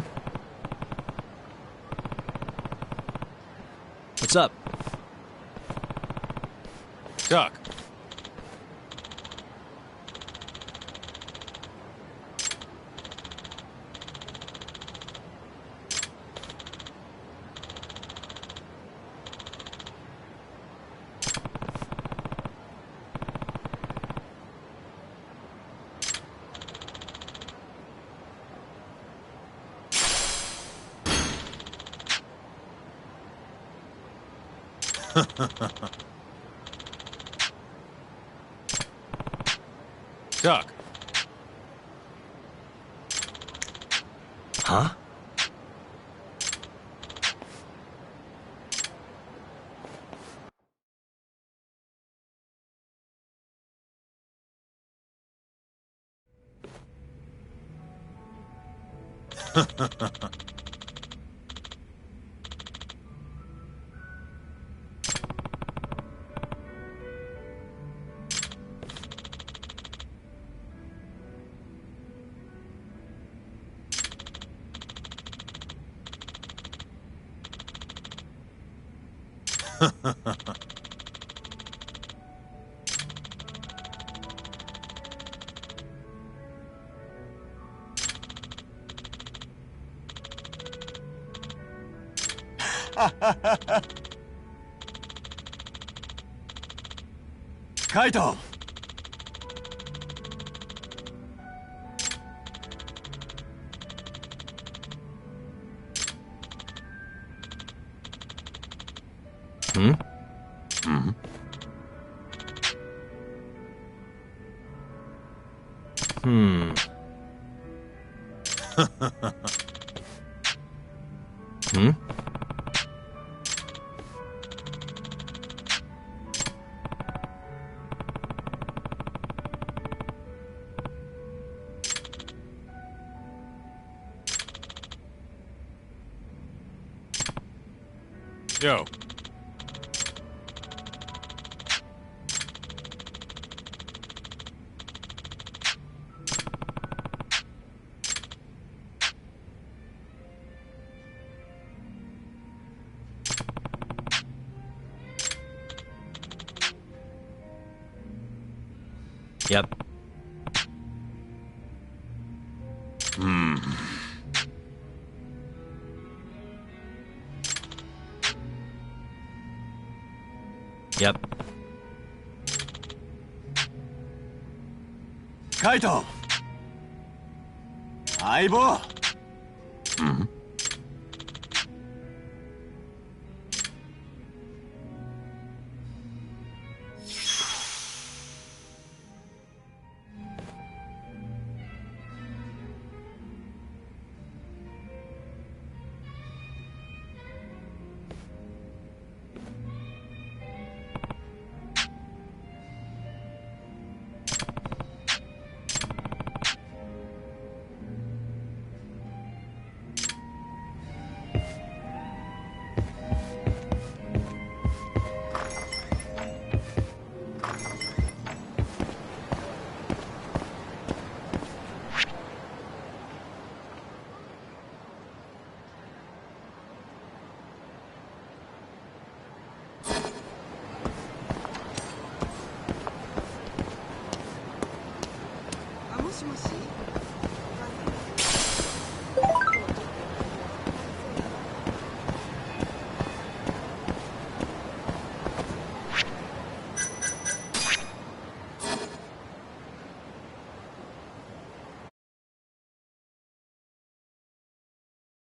P: What's up?
O: Doc. Doc.
A: Huh?
C: Kaito!
A: Hmm? Hmm? Hmm. Hmm?
O: Yo.
A: Yep.
O: Hmm.
A: Yep.
C: Kaito! Aibo!
A: Hmm?
U: しもし